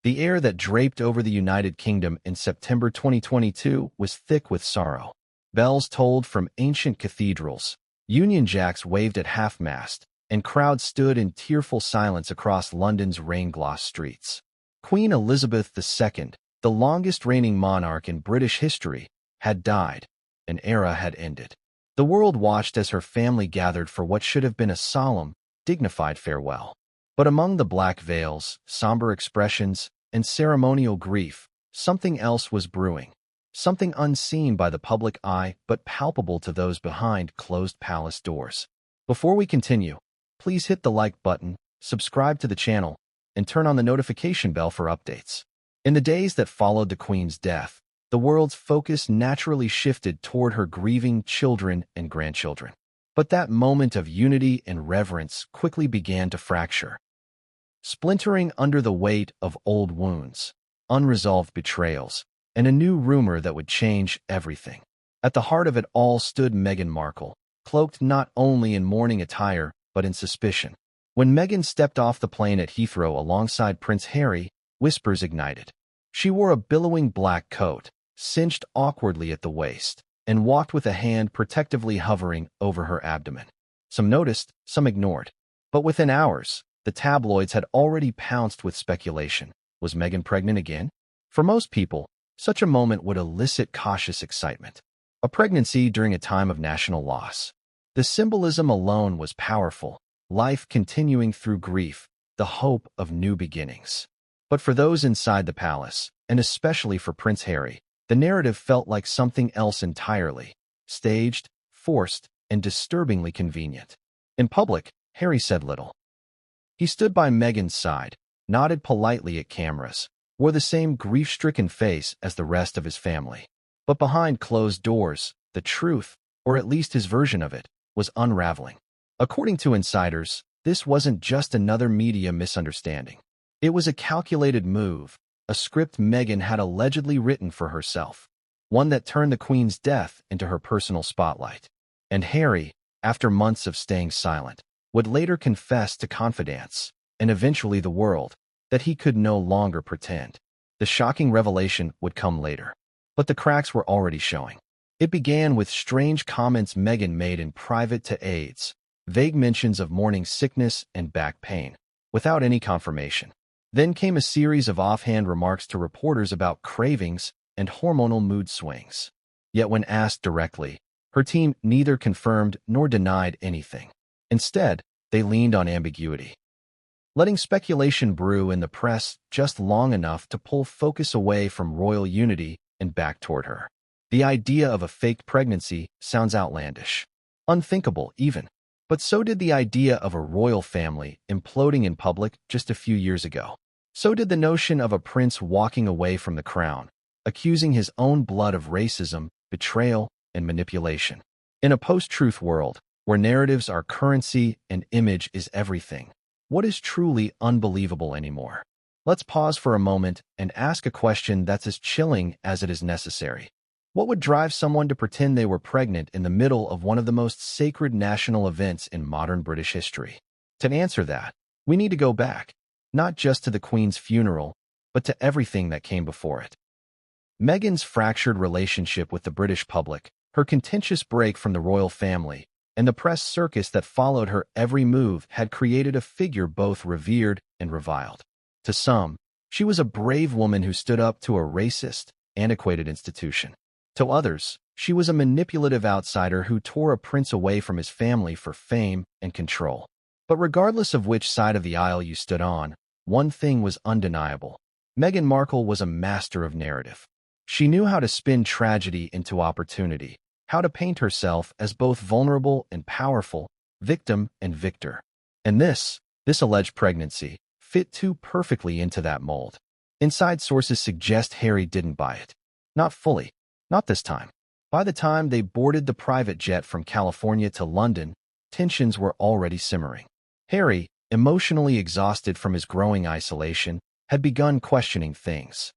The air that draped over the United Kingdom in September 2022 was thick with sorrow. Bells tolled from ancient cathedrals, Union Jacks waved at half-mast, and crowds stood in tearful silence across London's rain-glossed streets. Queen Elizabeth II, the longest-reigning monarch in British history, had died. An era had ended. The world watched as her family gathered for what should have been a solemn, dignified farewell. But among the black veils, somber expressions, and ceremonial grief, something else was brewing. Something unseen by the public eye but palpable to those behind closed palace doors. Before we continue, please hit the like button, subscribe to the channel, and turn on the notification bell for updates. In the days that followed the Queen's death, the world's focus naturally shifted toward her grieving children and grandchildren. But that moment of unity and reverence quickly began to fracture, splintering under the weight of old wounds, unresolved betrayals, and a new rumor that would change everything. At the heart of it all stood Meghan Markle, cloaked not only in mourning attire but in suspicion. When Meghan stepped off the plane at Heathrow alongside Prince Harry, whispers ignited. She wore a billowing black coat, cinched awkwardly at the waist, and walked with a hand protectively hovering over her abdomen. Some noticed, some ignored. But within hours, the tabloids had already pounced with speculation. Was Meghan pregnant again? For most people, such a moment would elicit cautious excitement. A pregnancy during a time of national loss. The symbolism alone was powerful, life continuing through grief, the hope of new beginnings. But for those inside the palace, and especially for Prince Harry, the narrative felt like something else entirely. Staged, forced, and disturbingly convenient. In public, Harry said little. He stood by Meghan's side, nodded politely at cameras, wore the same grief-stricken face as the rest of his family. But behind closed doors, the truth, or at least his version of it, was unraveling. According to insiders, this wasn't just another media misunderstanding. It was a calculated move, a script Meghan had allegedly written for herself, one that turned the Queen's death into her personal spotlight. And Harry, after months of staying silent, would later confess to confidants, and eventually the world, that he could no longer pretend. The shocking revelation would come later. But the cracks were already showing. It began with strange comments Meghan made in private to aides, vague mentions of morning sickness and back pain, without any confirmation. Then came a series of offhand remarks to reporters about cravings and hormonal mood swings. Yet when asked directly, her team neither confirmed nor denied anything. Instead, they leaned on ambiguity, letting speculation brew in the press just long enough to pull focus away from royal unity and back toward her. The idea of a faked pregnancy sounds outlandish, unthinkable even. But so did the idea of a royal family imploding in public just a few years ago. So did the notion of a prince walking away from the crown, accusing his own blood of racism, betrayal, and manipulation. In a post-truth world, where narratives are currency and image is everything, what is truly unbelievable anymore? Let's pause for a moment and ask a question that's as chilling as it is necessary. What would drive someone to pretend they were pregnant in the middle of one of the most sacred national events in modern British history? To answer that, we need to go back, not just to the Queen's funeral, but to everything that came before it. Meghan's fractured relationship with the British public, her contentious break from the royal family, and the press circus that followed her every move had created a figure both revered and reviled. To some, she was a brave woman who stood up to a racist, antiquated institution. To others, she was a manipulative outsider who tore a prince away from his family for fame and control. But regardless of which side of the aisle you stood on, one thing was undeniable. Meghan Markle was a master of narrative. She knew how to spin tragedy into opportunity, how to paint herself as both vulnerable and powerful, victim and victor. And this alleged pregnancy, fit too perfectly into that mold. Inside sources suggest Harry didn't buy it. Not fully. Not this time. By the time they boarded the private jet from California to London, tensions were already simmering. Harry, emotionally exhausted from his growing isolation, had begun questioning things.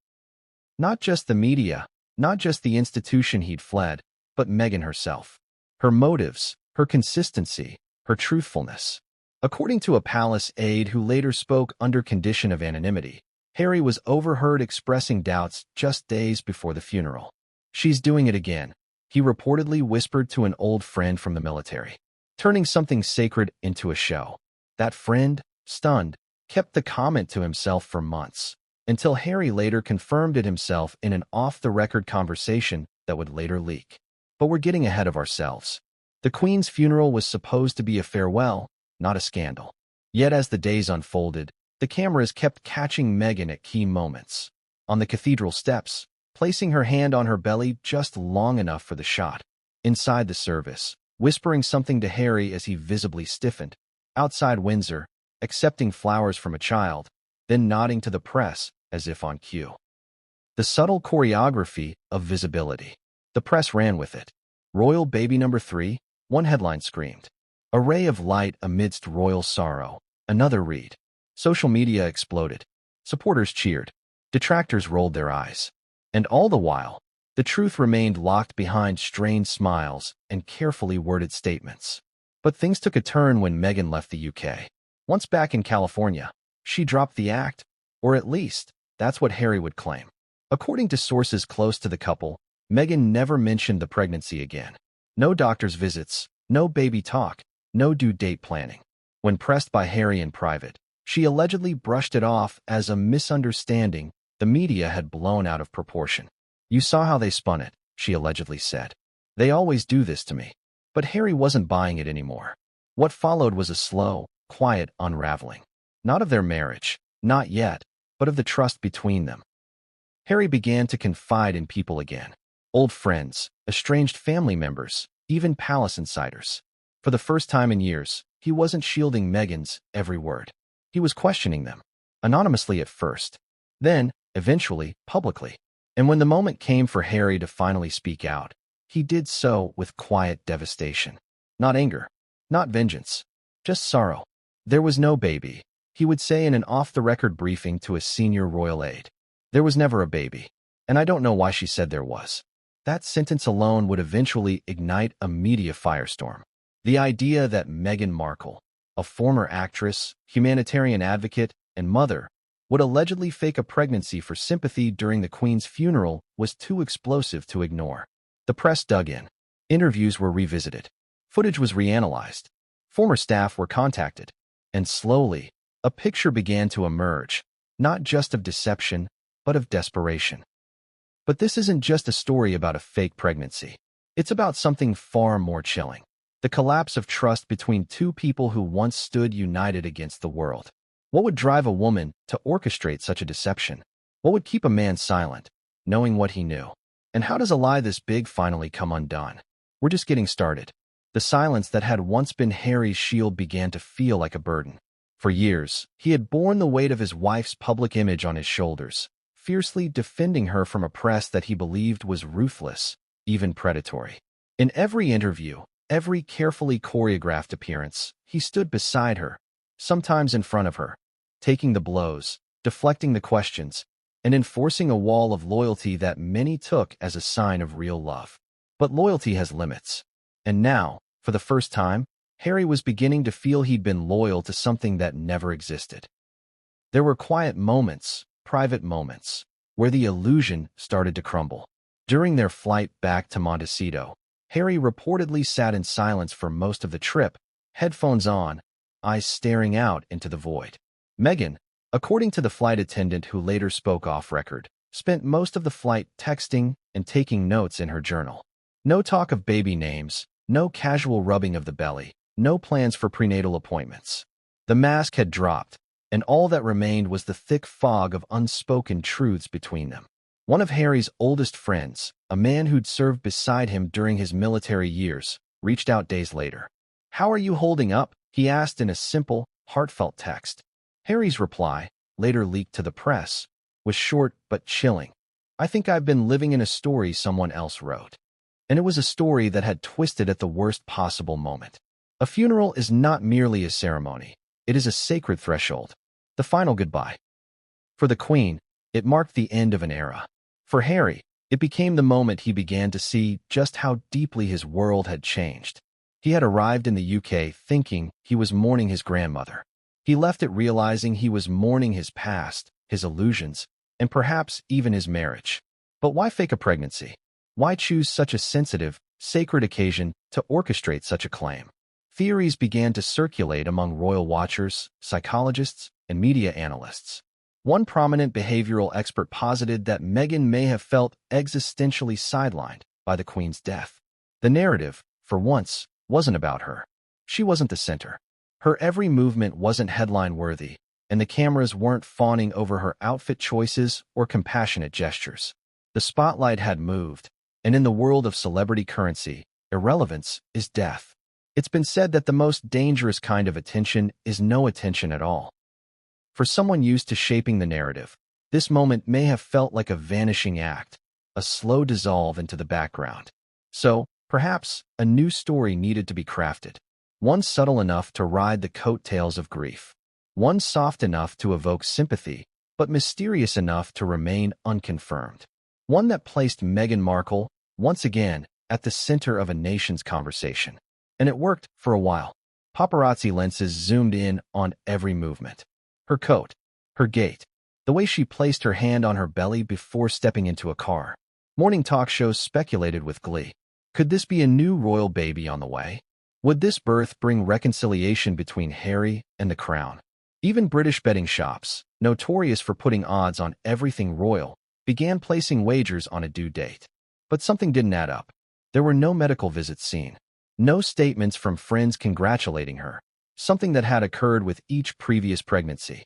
Not just the media, not just the institution he'd fled, but Meghan herself. Her motives, her consistency, her truthfulness. According to a palace aide who later spoke under condition of anonymity, Harry was overheard expressing doubts just days before the funeral. "She's doing it again," he reportedly whispered to an old friend from the military, turning something sacred into a show. That friend, stunned, kept the comment to himself for months, until Harry later confirmed it himself in an off-the-record conversation that would later leak. But we're getting ahead of ourselves. The Queen's funeral was supposed to be a farewell, not a scandal. Yet as the days unfolded, the cameras kept catching Meghan at key moments. On the cathedral steps, placing her hand on her belly just long enough for the shot. Inside the service, whispering something to Harry as he visibly stiffened. Outside Windsor, accepting flowers from a child, then nodding to the press as if on cue. The subtle choreography of visibility. The press ran with it. "Royal baby number 3, one headline screamed. "A ray of light amidst royal sorrow," another read. Social media exploded. Supporters cheered. Detractors rolled their eyes. And all the while, the truth remained locked behind strained smiles and carefully worded statements. But things took a turn when Meghan left the UK. Once back in California, she dropped the act, or at least, that's what Harry would claim. According to sources close to the couple, Meghan never mentioned the pregnancy again. No doctor's visits, no baby talk, no due date planning. When pressed by Harry in private, she allegedly brushed it off as a misunderstanding the media had blown out of proportion. "You saw how they spun it," she allegedly said. "They always do this to me." But Harry wasn't buying it anymore. What followed was a slow, quiet unraveling. Not of their marriage, not yet, but of the trust between them. Harry began to confide in people again. Old friends, estranged family members, even palace insiders. For the first time in years, he wasn't shielding Meghan's every word. He was questioning them, anonymously at first, then, eventually, publicly. And when the moment came for Harry to finally speak out, he did so with quiet devastation. Not anger, not vengeance, just sorrow. "There was no baby," he would say in an off-the-record briefing to a senior royal aide. "There was never a baby, and I don't know why she said there was." That sentence alone would eventually ignite a media firestorm. The idea that Meghan Markle, a former actress, humanitarian advocate, and mother, would allegedly fake a pregnancy for sympathy during the Queen's funeral was too explosive to ignore. The press dug in. Interviews were revisited. Footage was reanalyzed. Former staff were contacted. And slowly, a picture began to emerge, not just of deception, but of desperation. But this isn't just a story about a fake pregnancy. It's about something far more chilling. The collapse of trust between two people who once stood united against the world. What would drive a woman to orchestrate such a deception? What would keep a man silent, knowing what he knew? And how does a lie this big finally come undone? We're just getting started. The silence that had once been Harry's shield began to feel like a burden. For years, he had borne the weight of his wife's public image on his shoulders, fiercely defending her from a press that he believed was ruthless, even predatory. In every interview, every carefully choreographed appearance, he stood beside her, sometimes in front of her, taking the blows, deflecting the questions, and enforcing a wall of loyalty that many took as a sign of real love. But loyalty has limits. And now, for the first time, Harry was beginning to feel he'd been loyal to something that never existed. There were quiet moments, private moments, where the illusion started to crumble. During their flight back to Montecito, Harry reportedly sat in silence for most of the trip, headphones on, eyes staring out into the void. Meghan, according to the flight attendant who later spoke off-record, spent most of the flight texting and taking notes in her journal. No talk of baby names, no casual rubbing of the belly, no plans for prenatal appointments. The mask had dropped, and all that remained was the thick fog of unspoken truths between them. One of Harry's oldest friends, a man who'd served beside him during his military years, reached out days later. "How are you holding up?" he asked in a simple, heartfelt text. Harry's reply, later leaked to the press, was short but chilling. "I think I've been living in a story someone else wrote." And it was a story that had twisted at the worst possible moment. A funeral is not merely a ceremony. It is a sacred threshold, the final goodbye. For the Queen, it marked the end of an era. For Harry, it became the moment he began to see just how deeply his world had changed. He had arrived in the UK thinking he was mourning his grandmother. He left it realizing he was mourning his past, his illusions, and perhaps even his marriage. But why fake a pregnancy? Why choose such a sensitive, sacred occasion to orchestrate such a claim? Theories began to circulate among royal watchers, psychologists, and media analysts. One prominent behavioral expert posited that Meghan may have felt existentially sidelined by the Queen's death. The narrative, for once, wasn't about her. She wasn't the center. Her every movement wasn't headline-worthy, and the cameras weren't fawning over her outfit choices or compassionate gestures. The spotlight had moved, and in the world of celebrity currency, irrelevance is death. It's been said that the most dangerous kind of attention is no attention at all. For someone used to shaping the narrative, this moment may have felt like a vanishing act, a slow dissolve into the background. So, perhaps, a new story needed to be crafted. One subtle enough to ride the coattails of grief. One soft enough to evoke sympathy, but mysterious enough to remain unconfirmed. One that placed Meghan Markle, once again, at the center of a nation's conversation. And it worked for a while. Paparazzi lenses zoomed in on every movement. Her coat, her gait, the way she placed her hand on her belly before stepping into a car. Morning talk shows speculated with glee. Could this be a new royal baby on the way? Would this birth bring reconciliation between Harry and the crown? Even British betting shops, notorious for putting odds on everything royal, began placing wagers on a due date. But something didn't add up. There were no medical visits seen. No statements from friends congratulating her, something that had occurred with each previous pregnancy.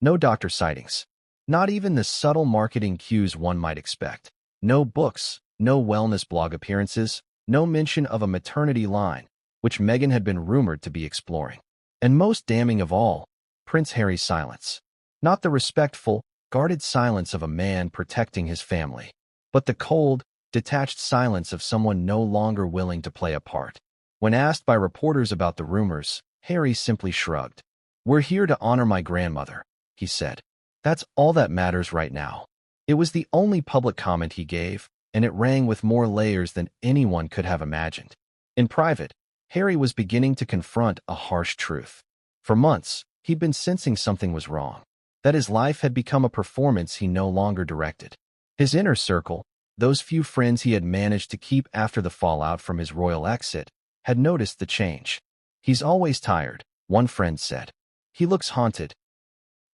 No doctor sightings. Not even the subtle marketing cues one might expect. No books, no wellness blog appearances, no mention of a maternity line, which Meghan had been rumored to be exploring. And most damning of all, Prince Harry's silence. Not the respectful, guarded silence of a man protecting his family, but the cold, detached silence of someone no longer willing to play a part. When asked by reporters about the rumors, Harry simply shrugged. "We're here to honor my grandmother," he said. "That's all that matters right now." It was the only public comment he gave, and it rang with more layers than anyone could have imagined. In private, Harry was beginning to confront a harsh truth. For months, he'd been sensing something was wrong, that his life had become a performance he no longer directed. His inner circle, those few friends he had managed to keep after the fallout from his royal exit, had noticed the change. "He's always tired," one friend said. "He looks haunted,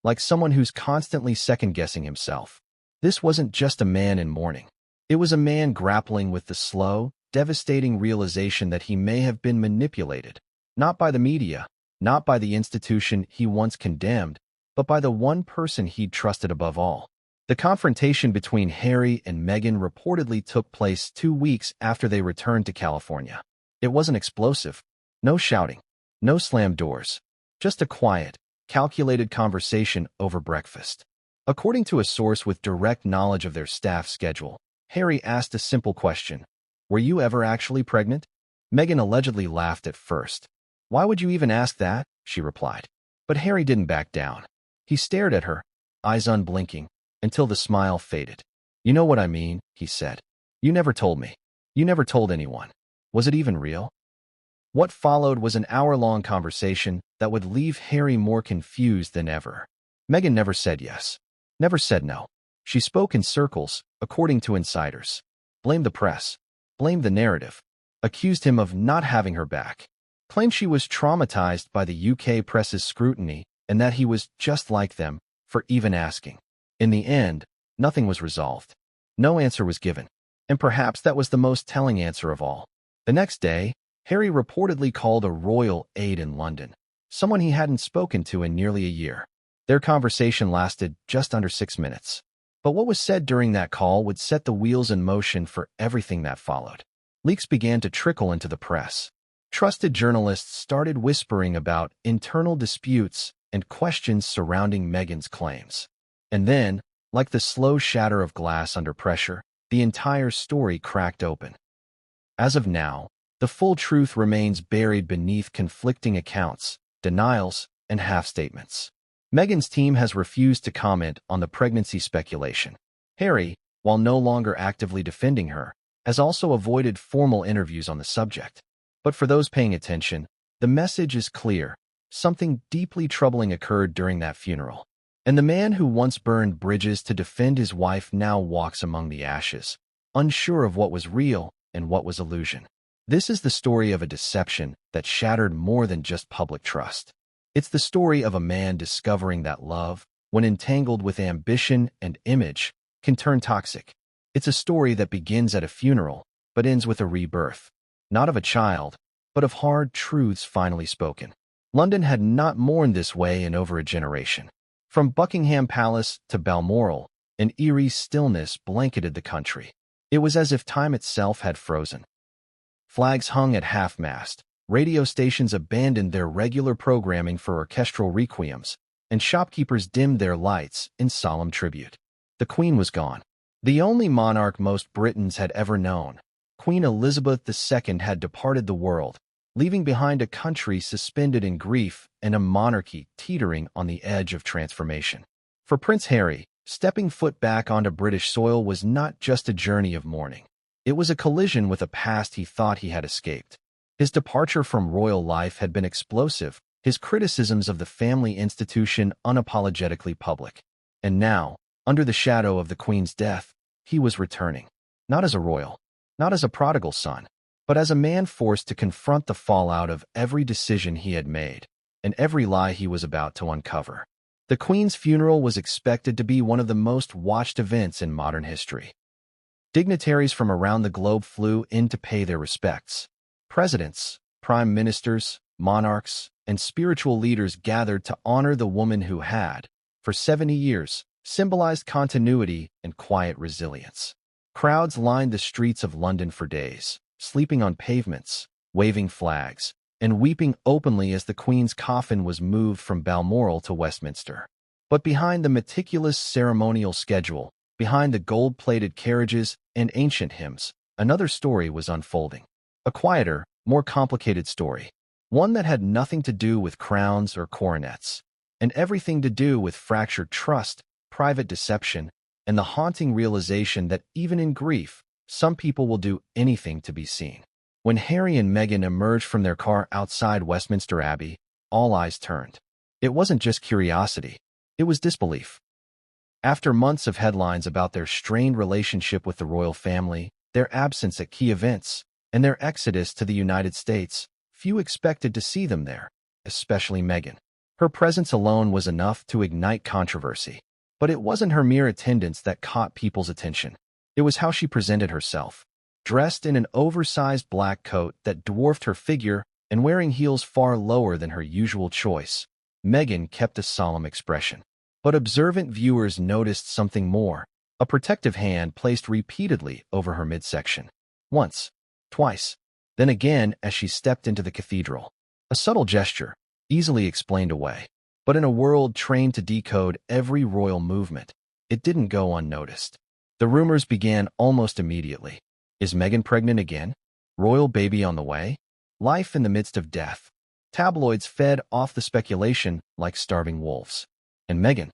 like someone who's constantly second-guessing himself." This wasn't just a man in mourning. It was a man grappling with the slow, devastating realization that he may have been manipulated, not by the media, not by the institution he once condemned, but by the one person he'd trusted above all. The confrontation between Harry and Meghan reportedly took place 2 weeks after they returned to California. It wasn't explosive. No shouting. No slammed doors. Just a quiet, calculated conversation over breakfast. According to a source with direct knowledge of their staff schedule, Harry asked a simple question. "Were you ever actually pregnant?" Meghan allegedly laughed at first. "Why would you even ask that?" she replied. But Harry didn't back down. He stared at her, eyes unblinking, until the smile faded. "You know what I mean," he said. "You never told me. You never told anyone. Was it even real?" What followed was an hour-long conversation that would leave Harry more confused than ever. Meghan never said yes. Never said no. She spoke in circles, according to insiders. Blamed the press. Blamed the narrative. Accused him of not having her back. Claimed she was traumatized by the UK press's scrutiny and that he was just like them for even asking. In the end, nothing was resolved. No answer was given. And perhaps that was the most telling answer of all. The next day, Harry reportedly called a royal aide in London, someone he hadn't spoken to in nearly a year. Their conversation lasted just under 6 minutes. But what was said during that call would set the wheels in motion for everything that followed. Leaks began to trickle into the press. Trusted journalists started whispering about internal disputes and questions surrounding Meghan's claims. And then, like the slow shatter of glass under pressure, the entire story cracked open. As of now, the full truth remains buried beneath conflicting accounts, denials, and half-statements. Meghan's team has refused to comment on the pregnancy speculation. Harry, while no longer actively defending her, has also avoided formal interviews on the subject. But for those paying attention, the message is clear. Something deeply troubling occurred during that funeral. And the man who once burned bridges to defend his wife now walks among the ashes, unsure of what was real and what was illusion. This is the story of a deception that shattered more than just public trust. It's the story of a man discovering that love, when entangled with ambition and image, can turn toxic. It's a story that begins at a funeral, but ends with a rebirth, not of a child, but of hard truths finally spoken. London had not mourned this way in over a generation. From Buckingham Palace to Balmoral, an eerie stillness blanketed the country. It was as if time itself had frozen. Flags hung at half-mast, radio stations abandoned their regular programming for orchestral requiems, and shopkeepers dimmed their lights in solemn tribute. The Queen was gone. The only monarch most Britons had ever known, Queen Elizabeth II, had departed the world, leaving behind a country suspended in grief and a monarchy teetering on the edge of transformation. For Prince Harry, stepping foot back onto British soil was not just a journey of mourning. It was a collision with a past he thought he had escaped. His departure from royal life had been explosive, his criticisms of the family institution unapologetically public. And now, under the shadow of the Queen's death, he was returning. Not as a royal, not as a prodigal son, but as a man forced to confront the fallout of every decision he had made, and every lie he was about to uncover. The Queen's funeral was expected to be one of the most watched events in modern history. Dignitaries from around the globe flew in to pay their respects. Presidents, prime ministers, monarchs, and spiritual leaders gathered to honor the woman who had, for 70 years, symbolized continuity and quiet resilience. Crowds lined the streets of London for days, sleeping on pavements, waving flags, and weeping openly as the Queen's coffin was moved from Balmoral to Westminster. But behind the meticulous ceremonial schedule, behind the gold-plated carriages and ancient hymns, another story was unfolding. A quieter, more complicated story. One that had nothing to do with crowns or coronets, and everything to do with fractured trust, private deception, and the haunting realization that even in grief, some people will do anything to be seen. When Harry and Meghan emerged from their car outside Westminster Abbey, all eyes turned. It wasn't just curiosity, it was disbelief. After months of headlines about their strained relationship with the royal family, their absence at key events, and their exodus to the United States, few expected to see them there, especially Meghan. Her presence alone was enough to ignite controversy. But it wasn't her mere attendance that caught people's attention. It was how she presented herself. Dressed in an oversized black coat that dwarfed her figure and wearing heels far lower than her usual choice, Meghan kept a solemn expression. But observant viewers noticed something more, a protective hand placed repeatedly over her midsection. Once, twice, then again as she stepped into the cathedral. A subtle gesture, easily explained away. But in a world trained to decode every royal movement, it didn't go unnoticed. The rumors began almost immediately. Is Meghan pregnant again? Royal baby on the way? Life in the midst of death. Tabloids fed off the speculation like starving wolves. And Meghan,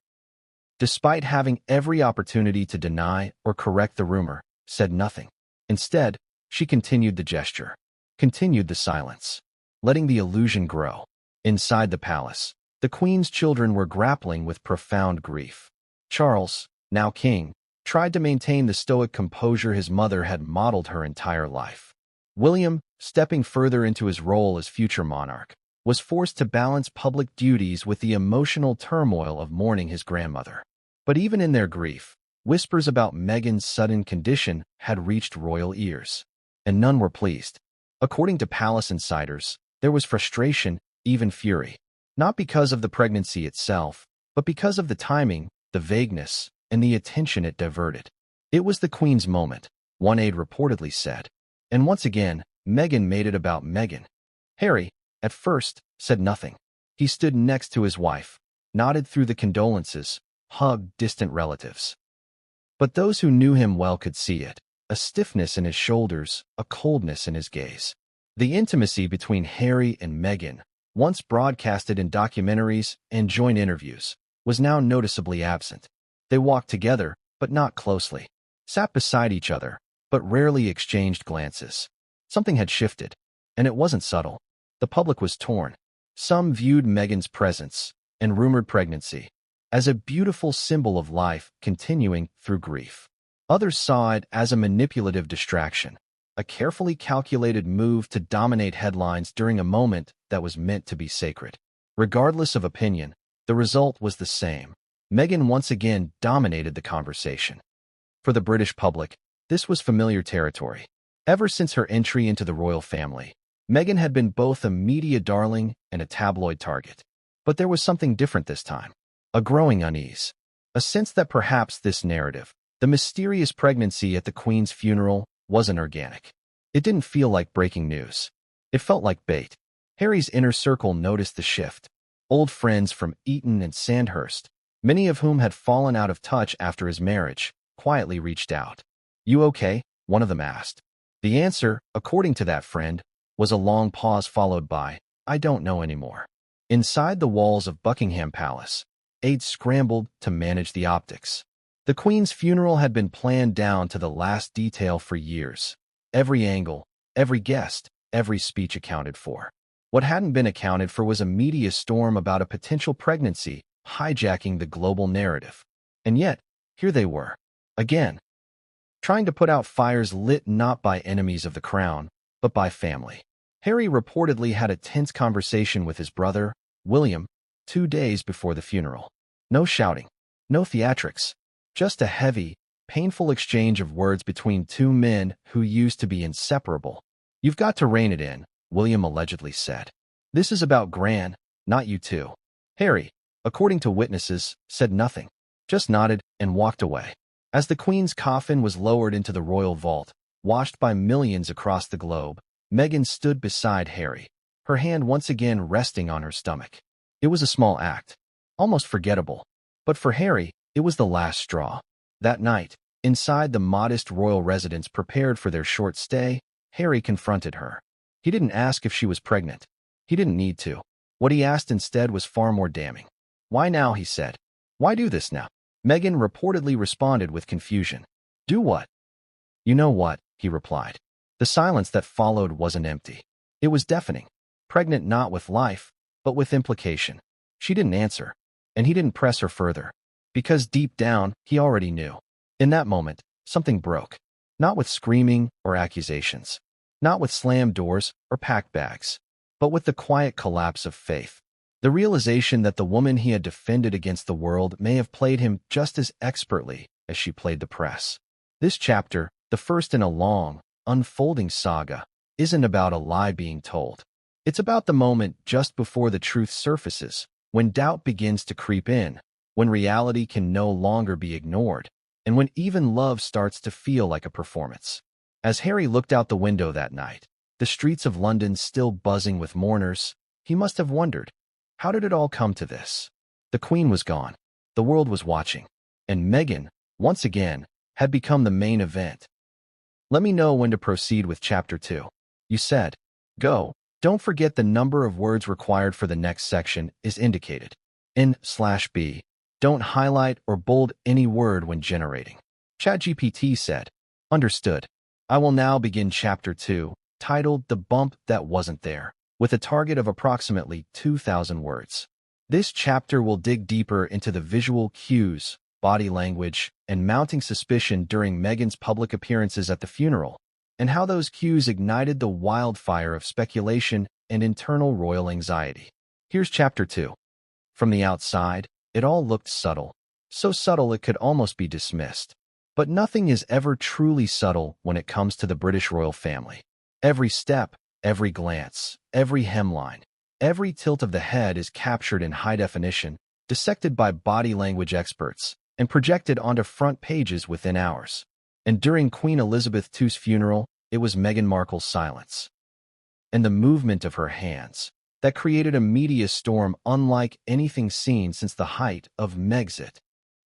despite having every opportunity to deny or correct the rumor, said nothing. Instead, she continued the gesture, continued the silence, letting the illusion grow. Inside the palace, the Queen's children were grappling with profound grief. Charles, now king, tried to maintain the stoic composure his mother had modeled her entire life. William, stepping further into his role as future monarch, was forced to balance public duties with the emotional turmoil of mourning his grandmother. But even in their grief, whispers about Meghan's sudden condition had reached royal ears, and none were pleased. According to palace insiders, there was frustration, even fury. Not because of the pregnancy itself, but because of the timing, the vagueness, and the attention it diverted. It was the Queen's moment, one aide reportedly said. And once again, Meghan made it about Meghan. Harry, at first, said nothing. He stood next to his wife, nodded through the condolences, hugged distant relatives. But those who knew him well could see it, a stiffness in his shoulders, a coldness in his gaze. The intimacy between Harry and Meghan, once broadcasted in documentaries and joint interviews, was now noticeably absent. They walked together, but not closely, sat beside each other, but rarely exchanged glances. Something had shifted, and it wasn't subtle. The public was torn. Some viewed Meghan's presence and rumored pregnancy as a beautiful symbol of life continuing through grief. Others saw it as a manipulative distraction, a carefully calculated move to dominate headlines during a moment that was meant to be sacred. Regardless of opinion, the result was the same. Meghan once again dominated the conversation. For the British public, this was familiar territory. Ever since her entry into the royal family, Meghan had been both a media darling and a tabloid target. But there was something different this time. A growing unease. A sense that perhaps this narrative, the mysterious pregnancy at the Queen's funeral, wasn't organic. It didn't feel like breaking news. It felt like bait. Harry's inner circle noticed the shift. Old friends from Eton and Sandhurst, many of whom had fallen out of touch after his marriage, quietly reached out. "You okay?" one of them asked. The answer, according to that friend, was a long pause followed by, "I don't know anymore." Inside the walls of Buckingham Palace, aides scrambled to manage the optics. The Queen's funeral had been planned down to the last detail for years. Every angle, every guest, every speech accounted for. What hadn't been accounted for was a media storm about a potential pregnancy, hijacking the global narrative. And yet, here they were, again, trying to put out fires lit not by enemies of the crown, but by family. Harry reportedly had a tense conversation with his brother, William, 2 days before the funeral. No shouting, no theatrics, just a heavy, painful exchange of words between two men who used to be inseparable. "You've got to rein it in," William allegedly said. "This is about Gran, not you two." Harry, according to witnesses, said nothing, just nodded and walked away. As the Queen's coffin was lowered into the royal vault, watched by millions across the globe, Meghan stood beside Harry, her hand once again resting on her stomach. It was a small act, almost forgettable, but for Harry, it was the last straw. That night, inside the modest royal residence prepared for their short stay, Harry confronted her. He didn't ask if she was pregnant. He didn't need to. What he asked instead was far more damning. "Why now?" he said. "Why do this now?" Meghan reportedly responded with confusion. "Do what?" "You know what," he replied. The silence that followed wasn't empty. It was deafening. Pregnant not with life, but with implication. She didn't answer, and he didn't press her further, because deep down, he already knew. In that moment, something broke. Not with screaming or accusations. Not with slammed doors or packed bags, but with the quiet collapse of faith. The realization that the woman he had defended against the world may have played him just as expertly as she played the press. This chapter, the first in a long, unfolding saga, isn't about a lie being told. It's about the moment just before the truth surfaces, when doubt begins to creep in, when reality can no longer be ignored, and when even love starts to feel like a performance. As Harry looked out the window that night, the streets of London still buzzing with mourners, he must have wondered, how did it all come to this? The Queen was gone, the world was watching, and Meghan, once again, had become the main event. "Let me know when to proceed with Chapter 2. You said. Go. Don't forget the number of words required for the next section is indicated. N/B. Don't highlight or bold any word when generating." ChatGPT said. "Understood. I will now begin Chapter 2, titled The Bump That Wasn't There, with a target of approximately 2,000 words. This chapter will dig deeper into the visual cues, body language, and mounting suspicion during Meghan's public appearances at the funeral, and how those cues ignited the wildfire of speculation and internal royal anxiety. Here's Chapter 2. From the outside, it all looked subtle, so subtle it could almost be dismissed. But nothing is ever truly subtle when it comes to the British royal family. Every step, every glance, every hemline, every tilt of the head is captured in high definition, dissected by body language experts, and projected onto front pages within hours. And during Queen Elizabeth II's funeral, it was Meghan Markle's silence and the movement of her hands that created a media storm unlike anything seen since the height of Megxit.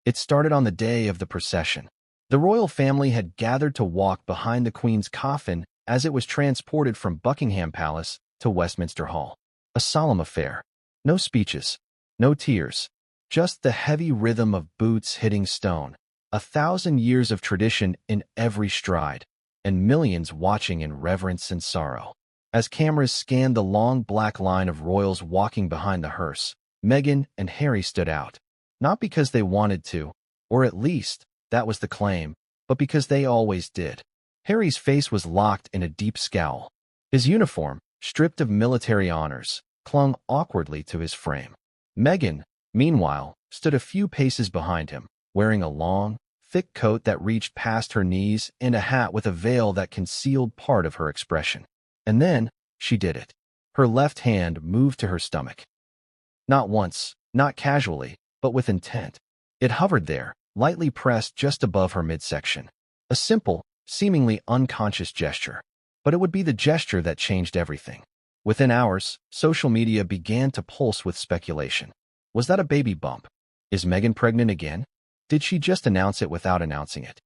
It started on the day of the procession. The royal family had gathered to walk behind the Queen's coffin as it was transported from Buckingham Palace to Westminster Hall. A solemn affair. No speeches, no tears, just the heavy rhythm of boots hitting stone, 1,000 years of tradition in every stride, and millions watching in reverence and sorrow. As cameras scanned the long black line of royals walking behind the hearse, Meghan and Harry stood out. Not because they wanted to, or at least, that was the claim, but because they always did. Harry's face was locked in a deep scowl. His uniform, stripped of military honors, clung awkwardly to his frame. Meghan, meanwhile, stood a few paces behind him, wearing a long, thick coat that reached past her knees and a hat with a veil that concealed part of her expression. And then, she did it. Her left hand moved to her stomach. Not once, not casually, but with intent. It hovered there, lightly pressed just above her midsection. A simple, seemingly unconscious gesture. But it would be the gesture that changed everything. Within hours, social media began to pulse with speculation. Was that a baby bump? Is Meghan pregnant again? Did she just announce it without announcing it?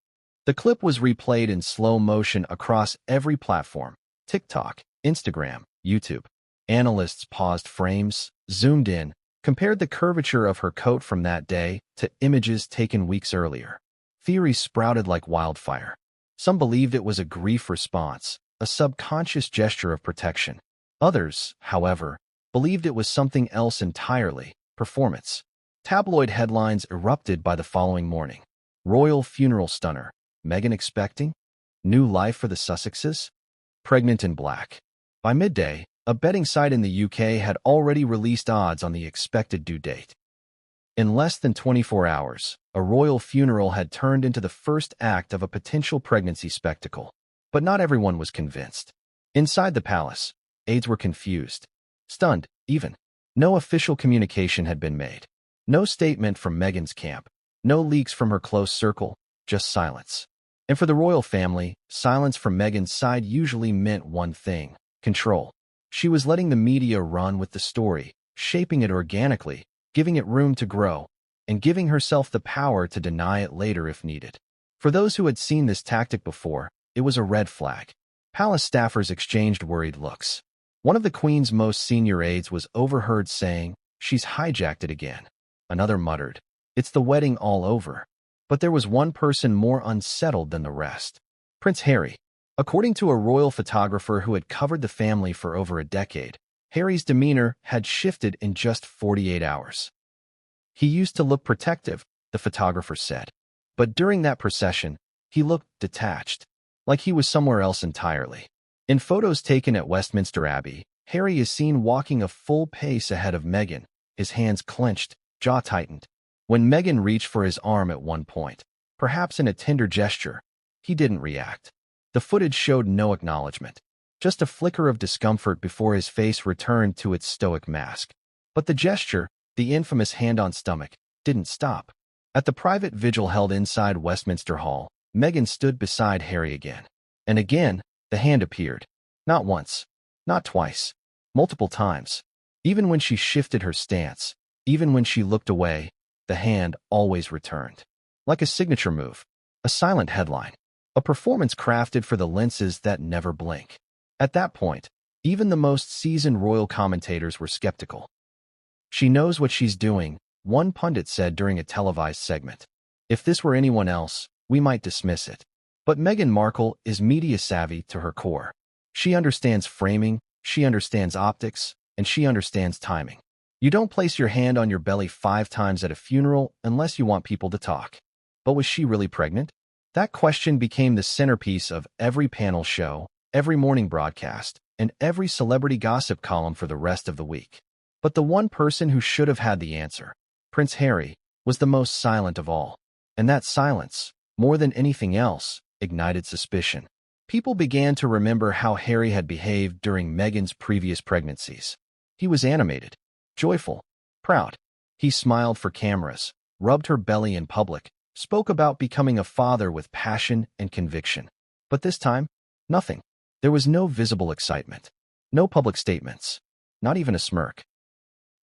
The clip was replayed in slow motion across every platform: TikTok, Instagram, YouTube. Analysts paused frames, zoomed in, compared the curvature of her coat from that day to images taken weeks earlier. Theories sprouted like wildfire. Some believed it was a grief response, a subconscious gesture of protection. Others, however, believed it was something else entirely: performance. Tabloid headlines erupted by the following morning. Royal funeral stunner. Meghan expecting? New life for the Sussexes? Pregnant in black. By midday, a betting site in the UK had already released odds on the expected due date. In less than 24 hours, a royal funeral had turned into the first act of a potential pregnancy spectacle. But not everyone was convinced. Inside the palace, aides were confused, stunned, even. No official communication had been made. No statement from Meghan's camp. No leaks from her close circle, just silence. And for the royal family, silence from Meghan's side usually meant one thing: control. She was letting the media run with the story, shaping it organically, giving it room to grow, and giving herself the power to deny it later if needed. For those who had seen this tactic before, it was a red flag. Palace staffers exchanged worried looks. One of the Queen's most senior aides was overheard saying, "She's hijacked it again." Another muttered, "It's the wedding all over." But there was one person more unsettled than the rest: Prince Harry. According to a royal photographer who had covered the family for over a decade, Harry's demeanor had shifted in just 48 hours. He used to look protective, the photographer said. But during that procession, he looked detached, like he was somewhere else entirely. In photos taken at Westminster Abbey, Harry is seen walking a full pace ahead of Meghan, his hands clenched, jaw tightened. When Meghan reached for his arm at one point, perhaps in a tender gesture, he didn't react. The footage showed no acknowledgement, just a flicker of discomfort before his face returned to its stoic mask. But the gesture, the infamous hand on stomach, didn't stop. At the private vigil held inside Westminster Hall, Meghan stood beside Harry again. And again, the hand appeared. Not once, not twice, multiple times. Even when she shifted her stance, even when she looked away, the hand always returned. Like a signature move, a silent headline, a performance crafted for the lenses that never blink. At that point, even the most seasoned royal commentators were skeptical. "She knows what she's doing," one pundit said during a televised segment. "If this were anyone else, we might dismiss it. But Meghan Markle is media-savvy to her core. She understands framing, she understands optics, and she understands timing. You don't place your hand on your belly 5 times at a funeral unless you want people to talk." But was she really pregnant? That question became the centerpiece of every panel show, every morning broadcast, and every celebrity gossip column for the rest of the week. But the one person who should have had the answer, Prince Harry, was the most silent of all. And that silence, more than anything else, ignited suspicion. People began to remember how Harry had behaved during Meghan's previous pregnancies. He was animated, joyful, proud. He smiled for cameras, rubbed her belly in public, spoke about becoming a father with passion and conviction. But this time, nothing. There was no visible excitement, no public statements, not even a smirk.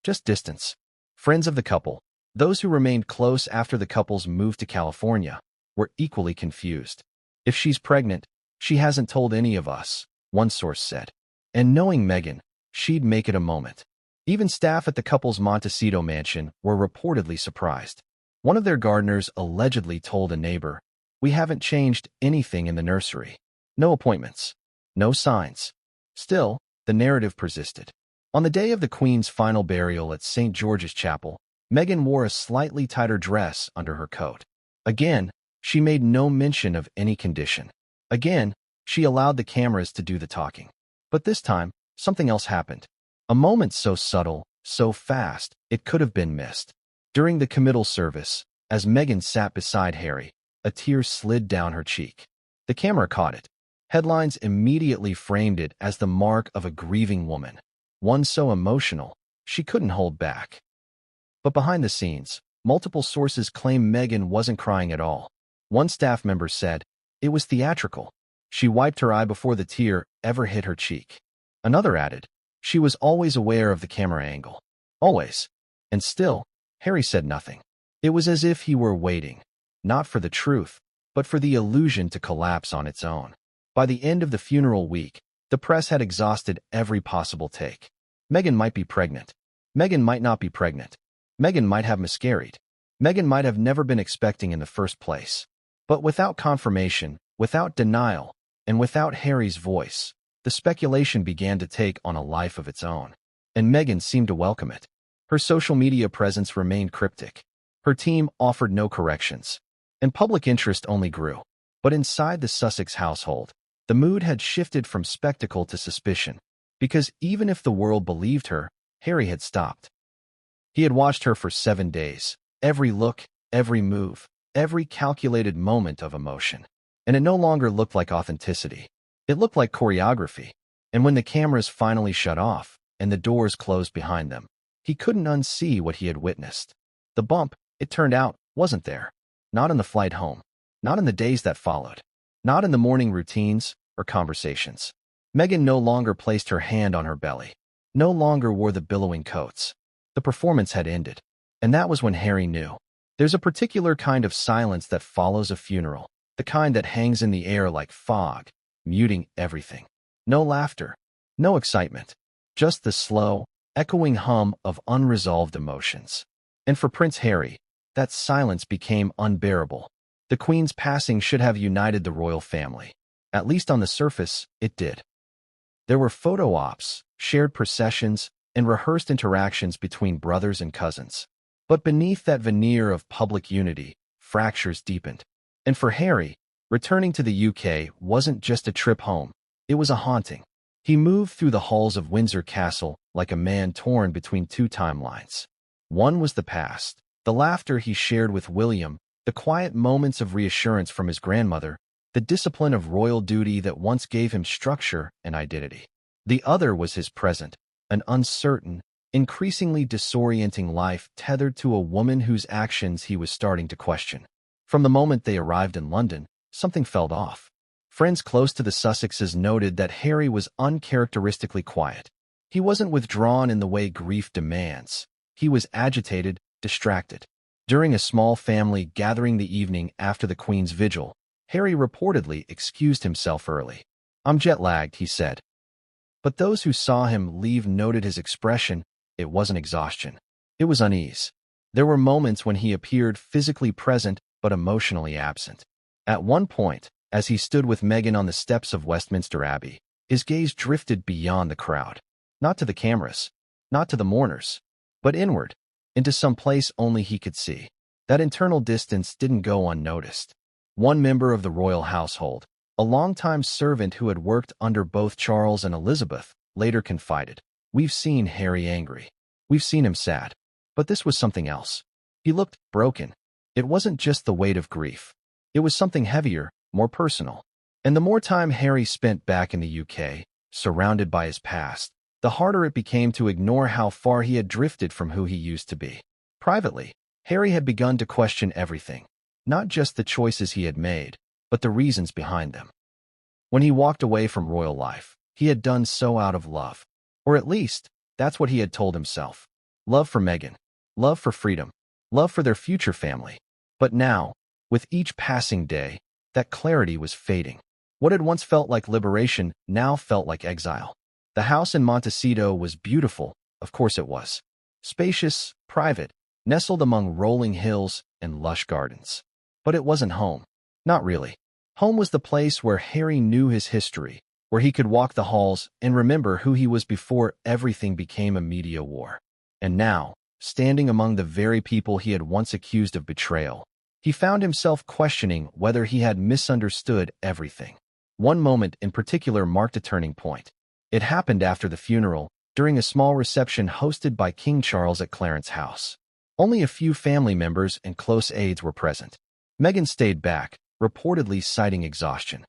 Just distance. Friends of the couple, those who remained close after the couple's move to California, were equally confused. "If she's pregnant, she hasn't told any of us," one source said. And knowing Meghan, she'd make it a moment. Even staff at the couple's Montecito mansion were reportedly surprised. One of their gardeners allegedly told a neighbor, "We haven't changed anything in the nursery. No appointments. No signs." Still, the narrative persisted. On the day of the Queen's final burial at St. George's Chapel, Meghan wore a slightly tighter dress under her coat. Again, she made no mention of any condition. Again, she allowed the cameras to do the talking. But this time, something else happened. A moment so subtle, so fast, it could have been missed. During the committal service, as Meghan sat beside Harry, a tear slid down her cheek. The camera caught it. Headlines immediately framed it as the mark of a grieving woman, one so emotional, she couldn't hold back. But behind the scenes, multiple sources claim Meghan wasn't crying at all. One staff member said, "It was theatrical. She wiped her eye before the tear ever hit her cheek." Another added, "She was always aware of the camera angle. Always." And still, Harry said nothing. It was as if he were waiting, not for the truth, but for the illusion to collapse on its own. By the end of the funeral week, the press had exhausted every possible take. Meghan might be pregnant. Meghan might not be pregnant. Meghan might have miscarried. Meghan might have never been expecting in the first place. But without confirmation, without denial, and without Harry's voice, the speculation began to take on a life of its own. And Meghan seemed to welcome it. Her social media presence remained cryptic. Her team offered no corrections. And public interest only grew. But inside the Sussex household, the mood had shifted from spectacle to suspicion. Because even if the world believed her, Harry had stopped. He had watched her for 7 days, every look, every move, every calculated moment of emotion. And it no longer looked like authenticity. It looked like choreography. And when the cameras finally shut off, and the doors closed behind them, he couldn't unsee what he had witnessed. The bump, it turned out, wasn't there. Not in the flight home. Not in the days that followed. Not in the morning routines or conversations. Meghan no longer placed her hand on her belly. No longer wore the billowing coats. The performance had ended. And that was when Harry knew. There's a particular kind of silence that follows a funeral. The kind that hangs in the air like fog, muting everything. No laughter. No excitement. Just the slow, echoing hum of unresolved emotions. And for Prince Harry, that silence became unbearable. The Queen's passing should have united the royal family. At least on the surface, it did. There were photo ops, shared processions, and rehearsed interactions between brothers and cousins. But beneath that veneer of public unity, fractures deepened. And for Harry, returning to the UK wasn't just a trip home, it was a haunting. He moved through the halls of Windsor Castle like a man torn between two timelines. One was the past, the laughter he shared with William, the quiet moments of reassurance from his grandmother, the discipline of royal duty that once gave him structure and identity. The other was his present, an uncertain, increasingly disorienting life tethered to a woman whose actions he was starting to question. From the moment they arrived in London, something felt off. Friends close to the Sussexes noted that Harry was uncharacteristically quiet. He wasn't withdrawn in the way grief demands. He was agitated, distracted. During a small family gathering the evening after the Queen's vigil, Harry reportedly excused himself early. "I'm jet-lagged," he said. But those who saw him leave noted his expression. It wasn't exhaustion. It was unease. There were moments when he appeared physically present but emotionally absent. At one point, as he stood with Meghan on the steps of Westminster Abbey, his gaze drifted beyond the crowd. Not to the cameras, not to the mourners, but inward, into some place only he could see. That internal distance didn't go unnoticed. One member of the royal household, a longtime servant who had worked under both Charles and Elizabeth, later confided, "We've seen Harry angry. We've seen him sad. But this was something else. He looked broken. It wasn't just the weight of grief. It was something heavier, more personal." And the more time Harry spent back in the UK, surrounded by his past, the harder it became to ignore how far he had drifted from who he used to be. Privately, Harry had begun to question everything. Not just the choices he had made, but the reasons behind them. When he walked away from royal life, he had done so out of love. Or at least, that's what he had told himself. Love for Meghan. Love for freedom. Love for their future family. But now, with each passing day, that clarity was fading. What had once felt like liberation now felt like exile. The house in Montecito was beautiful, of course it was. Spacious, private, nestled among rolling hills and lush gardens. But it wasn't home. Not really. Home was the place where Harry knew his history, where he could walk the halls and remember who he was before everything became a media war. And now, standing among the very people he had once accused of betrayal. He found himself questioning whether he had misunderstood everything. One moment in particular marked a turning point. It happened after the funeral, during a small reception hosted by King Charles at Clarence's house. Only a few family members and close aides were present. Meghan stayed back, reportedly citing exhaustion.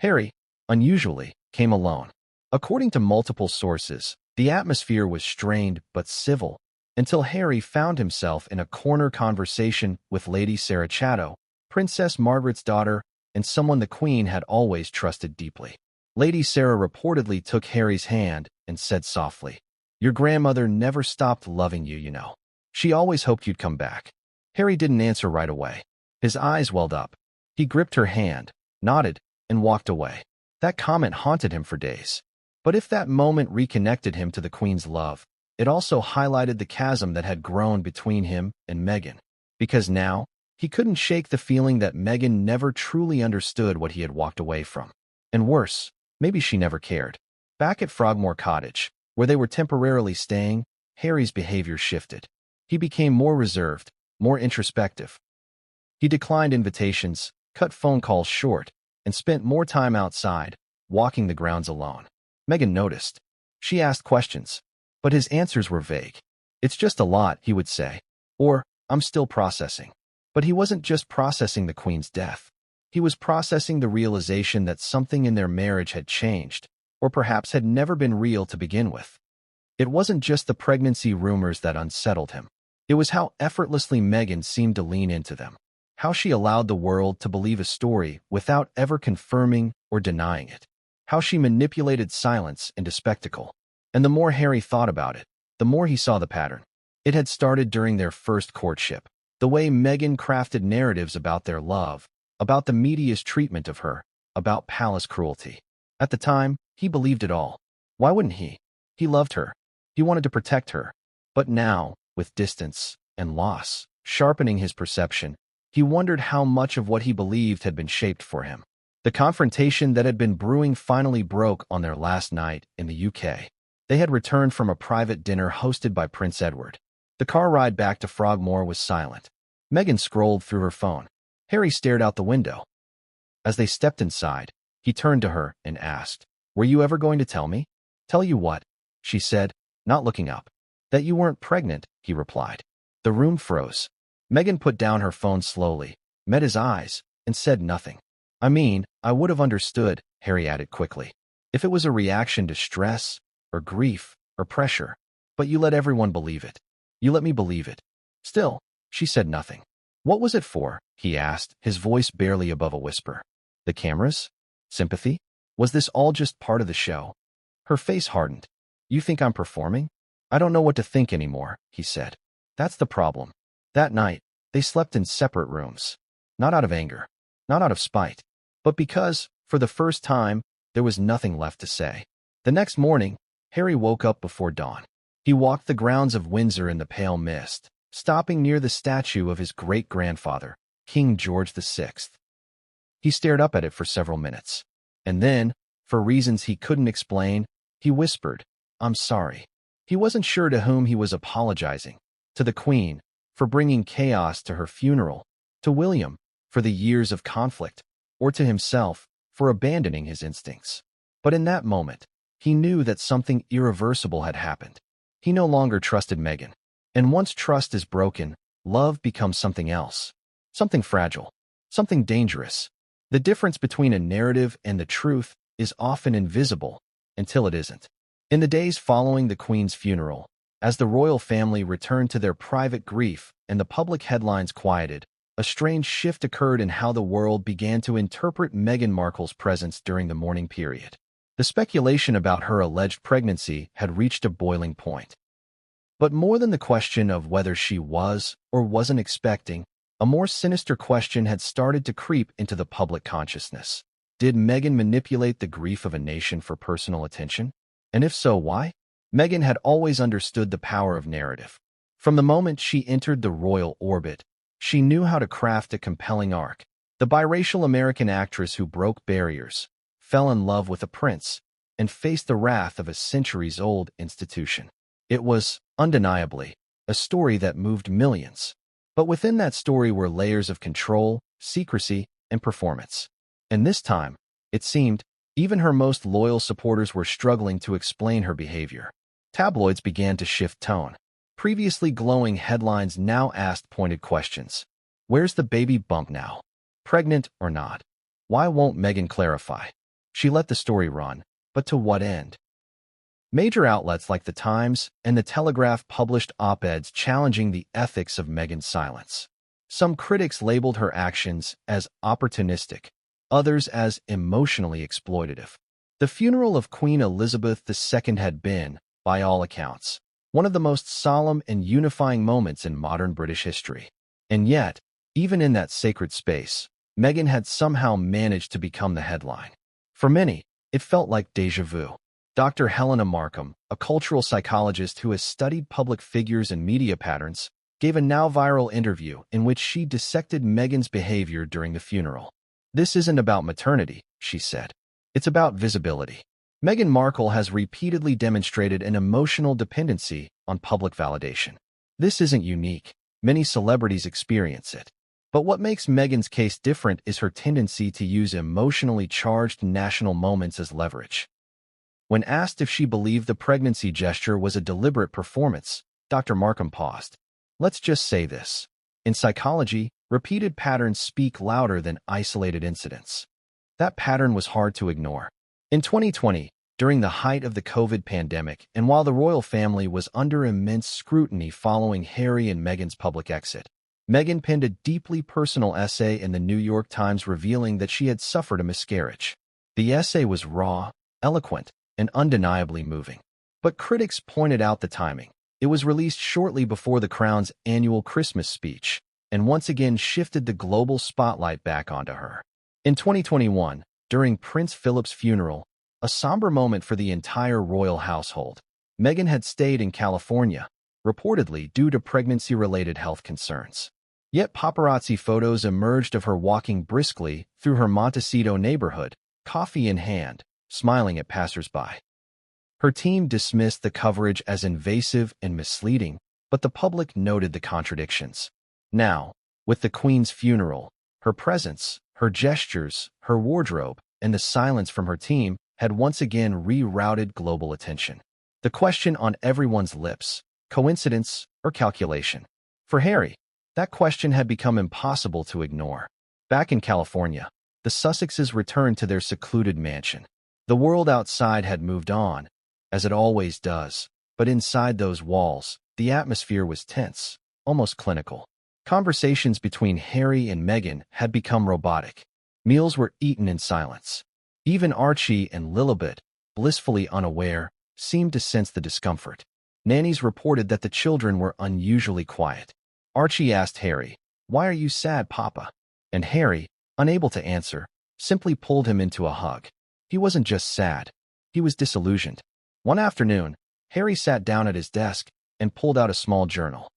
Harry, unusually, came alone. According to multiple sources, the atmosphere was strained but civil, until Harry found himself in a corner conversation with Lady Sarah Chatto, Princess Margaret's daughter, and someone the Queen had always trusted deeply. Lady Sarah reportedly took Harry's hand and said softly, "Your grandmother never stopped loving you, you know. She always hoped you'd come back." Harry didn't answer right away. His eyes welled up. He gripped her hand, nodded, and walked away. That comment haunted him for days. But if that moment reconnected him to the Queen's love, it also highlighted the chasm that had grown between him and Meghan. Because now, he couldn't shake the feeling that Meghan never truly understood what he had walked away from. And worse, maybe she never cared. Back at Frogmore Cottage, where they were temporarily staying, Harry's behavior shifted. He became more reserved, more introspective. He declined invitations, cut phone calls short, and spent more time outside, walking the grounds alone. Meghan noticed. She asked questions, but his answers were vague. "It's just a lot," he would say, or "I'm still processing." But he wasn't just processing the Queen's death. He was processing the realization that something in their marriage had changed, or perhaps had never been real to begin with. It wasn't just the pregnancy rumors that unsettled him. It was how effortlessly Meghan seemed to lean into them, how she allowed the world to believe a story without ever confirming or denying it, how she manipulated silence into spectacle. And the more Harry thought about it, the more he saw the pattern. It had started during their first courtship. The way Meghan crafted narratives about their love, about the media's treatment of her, about palace cruelty. At the time, he believed it all. Why wouldn't he? He loved her. He wanted to protect her. But now, with distance and loss sharpening his perception, he wondered how much of what he believed had been shaped for him. The confrontation that had been brewing finally broke on their last night in the UK. They had returned from a private dinner hosted by Prince Edward. The car ride back to Frogmore was silent. Meghan scrolled through her phone. Harry stared out the window. As they stepped inside, he turned to her and asked, "Were you ever going to tell me?" "Tell you what?" she said, not looking up. "That you weren't pregnant," he replied. The room froze. Meghan put down her phone slowly, met his eyes, and said nothing. "I mean, I would have understood," Harry added quickly, "if it was a reaction to stress, or grief, or pressure. But you let everyone believe it. You let me believe it." Still, she said nothing. "What was it for?" he asked, his voice barely above a whisper. "The cameras? Sympathy? Was this all just part of the show?" Her face hardened. "You think I'm performing?" "I don't know what to think anymore," he said. "That's the problem." That night, they slept in separate rooms. Not out of anger, not out of spite, but because, for the first time, there was nothing left to say. The next morning, Harry woke up before dawn. He walked the grounds of Windsor in the pale mist, stopping near the statue of his great-grandfather, King George VI. He stared up at it for several minutes. And then, for reasons he couldn't explain, he whispered, "I'm sorry." He wasn't sure to whom he was apologizing. To the Queen, for bringing chaos to her funeral, to William, for the years of conflict, or to himself, for abandoning his instincts. But in that moment, he knew that something irreversible had happened. He no longer trusted Meghan. And once trust is broken, love becomes something else. Something fragile. Something dangerous. The difference between a narrative and the truth is often invisible, until it isn't. In the days following the Queen's funeral, as the royal family returned to their private grief and the public headlines quieted, a strange shift occurred in how the world began to interpret Meghan Markle's presence during the mourning period. The speculation about her alleged pregnancy had reached a boiling point. But more than the question of whether she was or wasn't expecting, a more sinister question had started to creep into the public consciousness. Did Meghan manipulate the grief of a nation for personal attention? And if so, why? Meghan had always understood the power of narrative. From the moment she entered the royal orbit, she knew how to craft a compelling arc. The biracial American actress who broke barriers, fell in love with a prince, and faced the wrath of a centuries-old institution. It was, undeniably, a story that moved millions. But within that story were layers of control, secrecy, and performance. And this time, it seemed, even her most loyal supporters were struggling to explain her behavior. Tabloids began to shift tone. Previously glowing headlines now asked pointed questions. Where's the baby bump now? Pregnant or not? Why won't Meghan clarify? She let the story run, but to what end? Major outlets like The Times and The Telegraph published op-eds challenging the ethics of Meghan's silence. Some critics labeled her actions as opportunistic, others as emotionally exploitative. The funeral of Queen Elizabeth II had been, by all accounts, one of the most solemn and unifying moments in modern British history. And yet, even in that sacred space, Meghan had somehow managed to become the headline. For many, it felt like déjà vu. Dr. Helena Markham, a cultural psychologist who has studied public figures and media patterns, gave a now-viral interview in which she dissected Meghan's behavior during the funeral. "This isn't about maternity," she said. "It's about visibility." Meghan Markle has repeatedly demonstrated an emotional dependency on public validation. This isn't unique. Many celebrities experience it. But what makes Meghan's case different is her tendency to use emotionally charged national moments as leverage. When asked if she believed the pregnancy gesture was a deliberate performance, Dr. Markham paused. "Let's just say this. In psychology, repeated patterns speak louder than isolated incidents." That pattern was hard to ignore. In 2020, during the height of the COVID pandemic, and while the royal family was under immense scrutiny following Harry and Meghan's public exit, Meghan penned a deeply personal essay in the New York Times revealing that she had suffered a miscarriage. The essay was raw, eloquent, and undeniably moving. But critics pointed out the timing. It was released shortly before the Crown's annual Christmas speech, and once again shifted the global spotlight back onto her. In 2021, during Prince Philip's funeral, a somber moment for the entire royal household, Meghan had stayed in California, reportedly due to pregnancy-related health concerns. Yet paparazzi photos emerged of her walking briskly through her Montecito neighborhood, coffee in hand, smiling at passers-by. Her team dismissed the coverage as invasive and misleading, but the public noted the contradictions. Now, with the Queen's funeral, her presence, her gestures, her wardrobe, and the silence from her team had once again rerouted global attention. The question on everyone's lips: coincidence or calculation? For Harry, that question had become impossible to ignore. Back in California, the Sussexes returned to their secluded mansion. The world outside had moved on, as it always does, but inside those walls, the atmosphere was tense, almost clinical. Conversations between Harry and Meghan had become robotic. Meals were eaten in silence. Even Archie and Lilibet, blissfully unaware, seemed to sense the discomfort. Nannies reported that the children were unusually quiet. Archie asked Harry, "Why are you sad, Papa?" And Harry, unable to answer, simply pulled him into a hug. He wasn't just sad. He was disillusioned. One afternoon, Harry sat down at his desk and pulled out a small journal.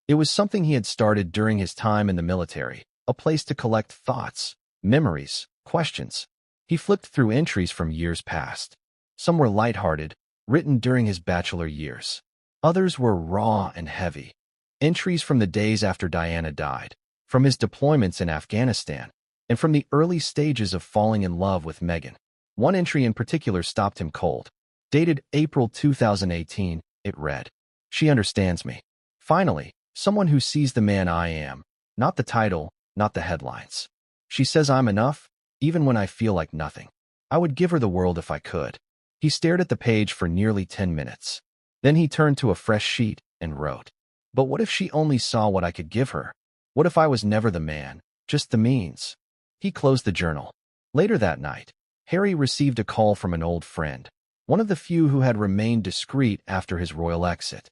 It was something he had started during his time in the military, a place to collect thoughts, memories, questions. He flipped through entries from years past. Some were lighthearted, written during his bachelor years. Others were raw and heavy. Entries from the days after Diana died, from his deployments in Afghanistan, and from the early stages of falling in love with Meghan. One entry in particular stopped him cold. Dated April 2018, it read, "She understands me. Finally, someone who sees the man I am, not the title, not the headlines. She says I'm enough, even when I feel like nothing. I would give her the world if I could." He stared at the page for nearly 10 minutes. Then he turned to a fresh sheet and wrote, "But what if she only saw what I could give her? What if I was never the man, just the means?" He closed the journal. Later that night, Harry received a call from an old friend, one of the few who had remained discreet after his royal exit.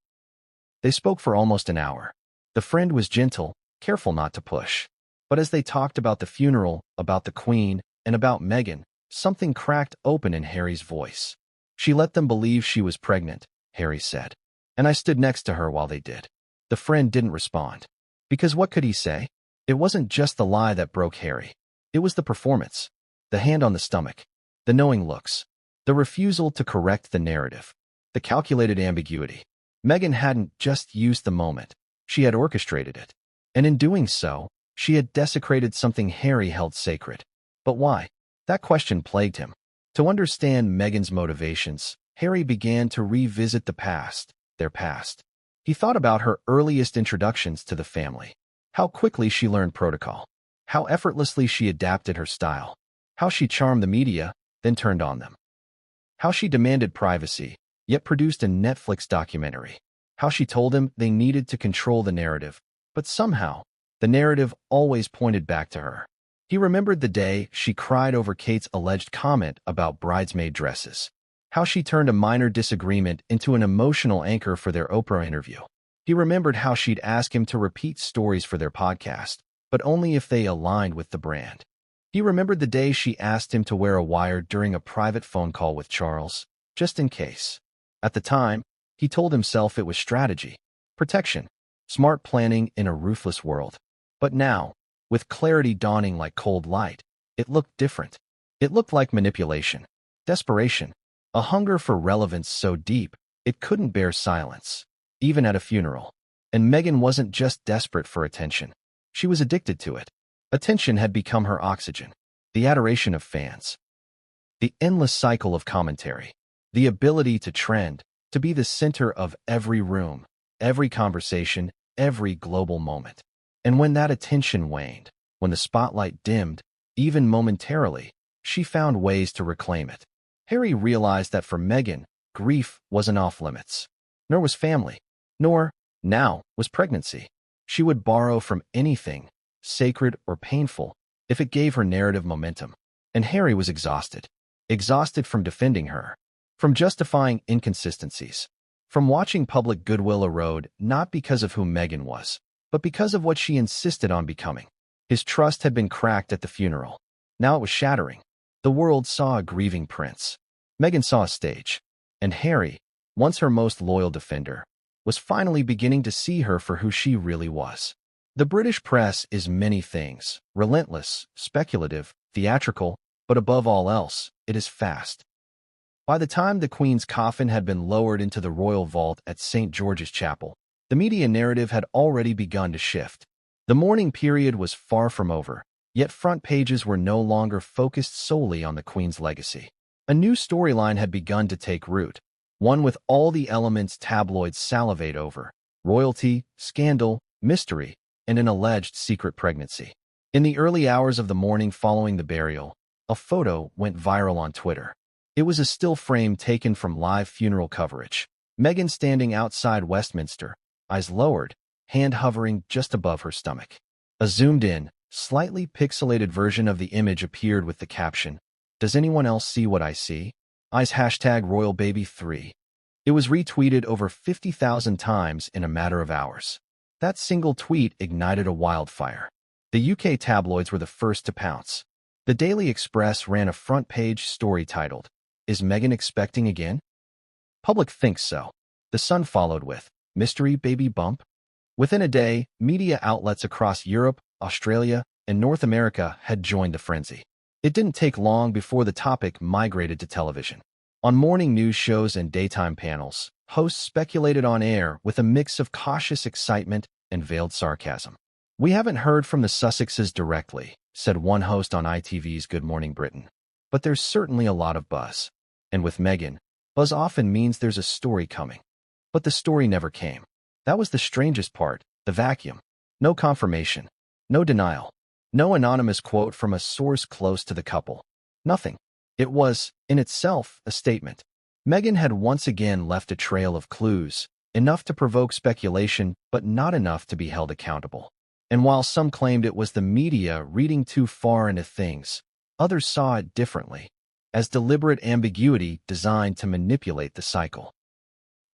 They spoke for almost an hour. The friend was gentle, careful not to push. But as they talked about the funeral, about the Queen, and about Meghan, something cracked open in Harry's voice. "She let them believe she was pregnant," Harry said. "And I stood next to her while they did." The friend didn't respond. Because what could he say? It wasn't just the lie that broke Harry. It was the performance. The hand on the stomach. The knowing looks. The refusal to correct the narrative. The calculated ambiguity. Meghan hadn't just used the moment, she had orchestrated it. And in doing so, she had desecrated something Harry held sacred. But why? That question plagued him. To understand Meghan's motivations, Harry began to revisit the past, their past. He thought about her earliest introductions to the family. How quickly she learned protocol. How effortlessly she adapted her style. How she charmed the media, then turned on them. How she demanded privacy, yet produced a Netflix documentary. How she told him they needed to control the narrative, but somehow, the narrative always pointed back to her. He remembered the day she cried over Kate's alleged comment about bridesmaid dresses. How she turned a minor disagreement into an emotional anchor for their Oprah interview. He remembered how she'd ask him to repeat stories for their podcast, but only if they aligned with the brand. He remembered the day she asked him to wear a wire during a private phone call with Charles, just in case. At the time, he told himself it was strategy, protection, smart planning in a ruthless world. But now, with clarity dawning like cold light, it looked different. It looked like manipulation, desperation, a hunger for relevance so deep it couldn't bear silence, even at a funeral. And Meghan wasn't just desperate for attention. She was addicted to it. Attention had become her oxygen, the adoration of fans, the endless cycle of commentary, the ability to trend, to be the center of every room, every conversation, every global moment. And when that attention waned, when the spotlight dimmed, even momentarily, she found ways to reclaim it. Harry realized that for Meghan, grief wasn't off limits. Nor was family. Nor, now, was pregnancy. She would borrow from anything, sacred or painful, if it gave her narrative momentum. And Harry was exhausted. Exhausted from defending her, from justifying inconsistencies, from watching public goodwill erode not because of who Meghan was, but because of what she insisted on becoming. His trust had been cracked at the funeral. Now it was shattering. The world saw a grieving prince. Meghan saw a stage. And Harry, once her most loyal defender, was finally beginning to see her for who she really was. The British press is many things, relentless, speculative, theatrical, but above all else, it is fast. By the time the Queen's coffin had been lowered into the royal vault at St. George's Chapel, the media narrative had already begun to shift. The mourning period was far from over, yet front pages were no longer focused solely on the Queen's legacy. A new storyline had begun to take root, one with all the elements tabloids salivate over: royalty, scandal, mystery, and an alleged secret pregnancy. In the early hours of the morning following the burial, a photo went viral on Twitter. It was a still frame taken from live funeral coverage. Meghan standing outside Westminster, eyes lowered, hand hovering just above her stomach. A zoomed-in, slightly pixelated version of the image appeared with the caption, "Does anyone else see what I see? Eyes #RoyalBaby3." It was retweeted over 50,000 times in a matter of hours. That single tweet ignited a wildfire. The UK tabloids were the first to pounce. The Daily Express ran a front-page story titled, "Is Meghan expecting again?" Public thinks so. The Sun followed with, "Mystery baby bump?" Within a day, media outlets across Europe, Australia, and North America had joined the frenzy. It didn't take long before the topic migrated to television. On morning news shows and daytime panels, hosts speculated on air with a mix of cautious excitement and veiled sarcasm. "We haven't heard from the Sussexes directly," said one host on ITV's Good Morning Britain. "But there's certainly a lot of buzz. And with Meghan, buzz often means there's a story coming." But the story never came. That was the strangest part, the vacuum. No confirmation. No denial. No anonymous quote from a source close to the couple. Nothing. It was, in itself, a statement. Meghan had once again left a trail of clues, enough to provoke speculation, but not enough to be held accountable. And while some claimed it was the media reading too far into things, others saw it differently, as deliberate ambiguity designed to manipulate the cycle.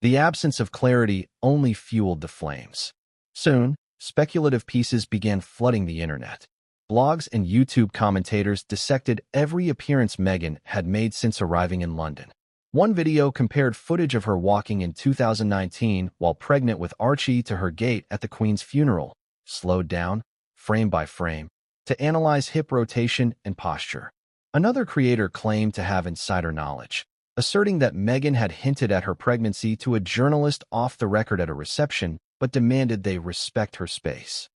The absence of clarity only fueled the flames. Soon, speculative pieces began flooding the internet. Blogs and YouTube commentators dissected every appearance Meghan had made since arriving in London. One video compared footage of her walking in 2019 while pregnant with Archie to her gait at the Queen's funeral, slowed down, frame by frame, to analyze hip rotation and posture. Another creator claimed to have insider knowledge. asserting that Meghan had hinted at her pregnancy to a journalist off the record at a reception, but demanded they respect her space.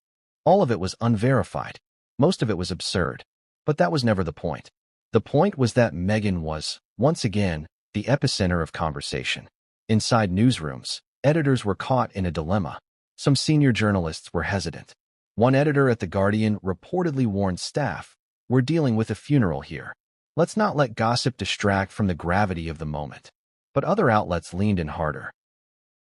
All of it was unverified. Most of it was absurd. But that was never the point. The point was that Meghan was, once again, the epicenter of conversation. Inside newsrooms, editors were caught in a dilemma. Some senior journalists were hesitant. One editor at The Guardian reportedly warned staff, "We're dealing with a funeral here. Let's not let gossip distract from the gravity of the moment." But other outlets leaned in harder.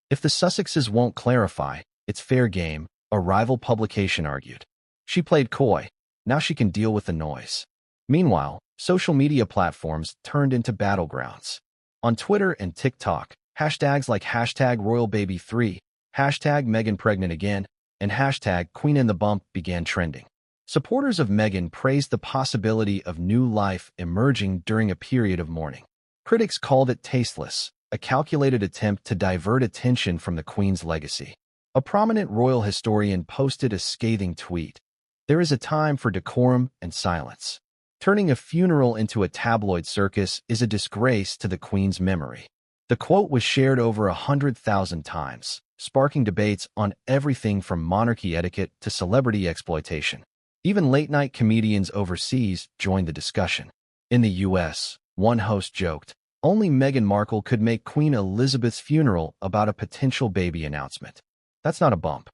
"If the Sussexes won't clarify, it's fair game," a rival publication argued. "She played coy. Now she can deal with the noise." Meanwhile, social media platforms turned into battlegrounds. On Twitter and TikTok, hashtags like #RoyalBaby3, #MeghanPregnantAgain, and #QueenInTheBump began trending. Supporters of Meghan praised the possibility of new life emerging during a period of mourning. Critics called it tasteless, a calculated attempt to divert attention from the Queen's legacy. A prominent royal historian posted a scathing tweet: "There is a time for decorum and silence. Turning a funeral into a tabloid circus is a disgrace to the Queen's memory." The quote was shared over 100,000 times, sparking debates on everything from monarchy etiquette to celebrity exploitation. Even late-night comedians overseas joined the discussion. In the U.S., one host joked, "Only Meghan Markle could make Queen Elizabeth's funeral about a potential baby announcement." That's not a bump.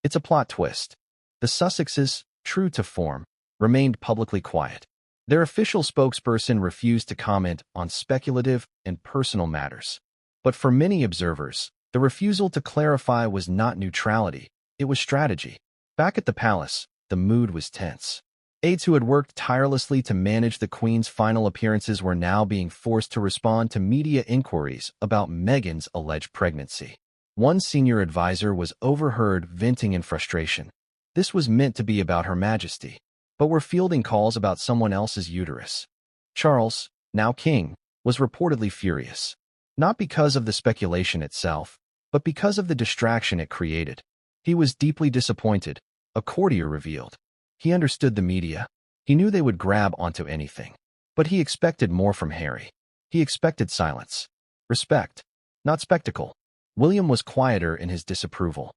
It's a plot twist. The Sussexes, true to form, remained publicly quiet. Their official spokesperson refused to comment on speculative and personal matters. But for many observers, the refusal to clarify was not neutrality, it was strategy. Back at the palace, the mood was tense. Aides who had worked tirelessly to manage the Queen's final appearances were now being forced to respond to media inquiries about Meghan's alleged pregnancy. One senior advisor was overheard venting in frustration. This was meant to be about Her Majesty, but we're fielding calls about someone else's uterus. Charles, now king, was reportedly furious. Not because of the speculation itself, but because of the distraction it created. He was deeply disappointed, a courtier revealed. He understood the media. He knew they would grab onto anything. But he expected more from Harry. He expected silence. Respect, not spectacle. William was quieter in his disapproval.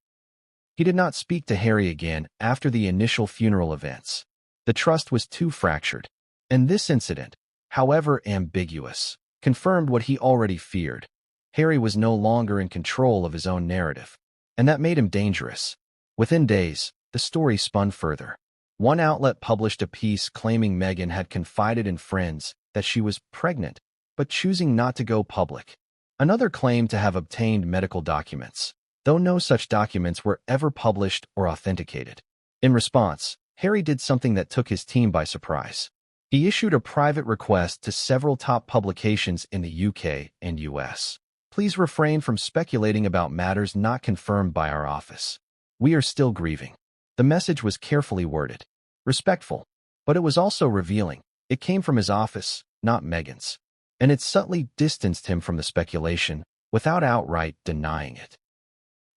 He did not speak to Harry again after the initial funeral events. The trust was too fractured. And this incident, however ambiguous, confirmed what he already feared. Harry was no longer in control of his own narrative. And that made him dangerous. Within days, the story spun further. One outlet published a piece claiming Meghan had confided in friends that she was pregnant, but choosing not to go public. Another claimed to have obtained medical documents, though no such documents were ever published or authenticated. In response, Harry did something that took his team by surprise. He issued a private request to several top publications in the UK and US. "Please refrain from speculating about matters not confirmed by our office. We are still grieving." The message was carefully worded, respectful, but it was also revealing. It came from his office, not Meghan's, and it subtly distanced him from the speculation without outright denying it.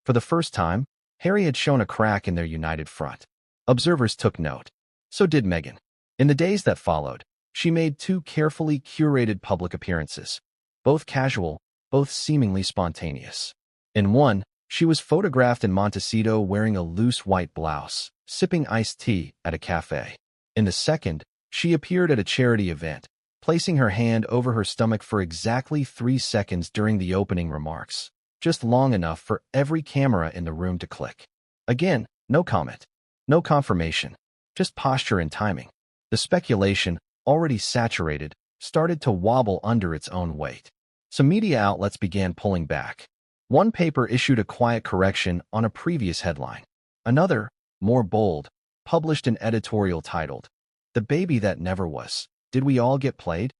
For the first time, Harry had shown a crack in their united front. Observers took note. So did Meghan. In the days that followed, she made two carefully curated public appearances, both casual, both seemingly spontaneous. In one, she was photographed in Montecito wearing a loose white blouse, sipping iced tea at a cafe. In the second, she appeared at a charity event, placing her hand over her stomach for exactly 3 seconds during the opening remarks, just long enough for every camera in the room to click. Again, no comment, no confirmation, just posture and timing. The speculation, already saturated, started to wobble under its own weight. Some media outlets began pulling back. One paper issued a quiet correction on a previous headline. Another, more bold, published an editorial titled, "The Baby That Never Was. Did We All Get Played?"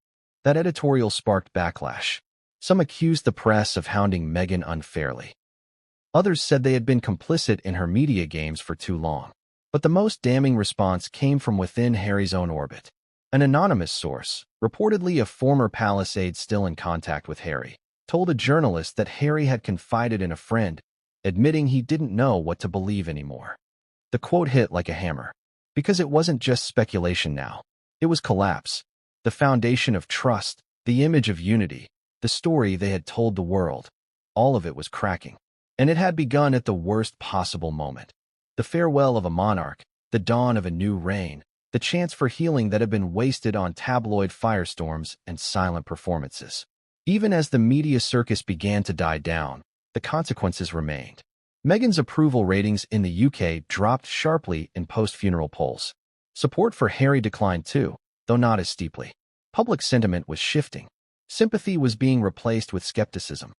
That editorial sparked backlash. Some accused the press of hounding Meghan unfairly. Others said they had been complicit in her media games for too long. But the most damning response came from within Harry's own orbit. An anonymous source, reportedly a former palace aide still in contact with Harry, told a journalist that Harry had confided in a friend, admitting he didn't know what to believe anymore. The quote hit like a hammer, because it wasn't just speculation now. It was collapse. The foundation of trust, the image of unity, The story they had told the world. All of it was cracking. And it had begun at the worst possible moment. The farewell of a monarch, the dawn of a new reign, the chance for healing that had been wasted on tabloid firestorms and silent performances. Even as the media circus began to die down, the consequences remained. Meghan's approval ratings in the UK dropped sharply in post-funeral polls. Support for Harry declined too, though not as steeply. Public sentiment was shifting. Sympathy was being replaced with skepticism.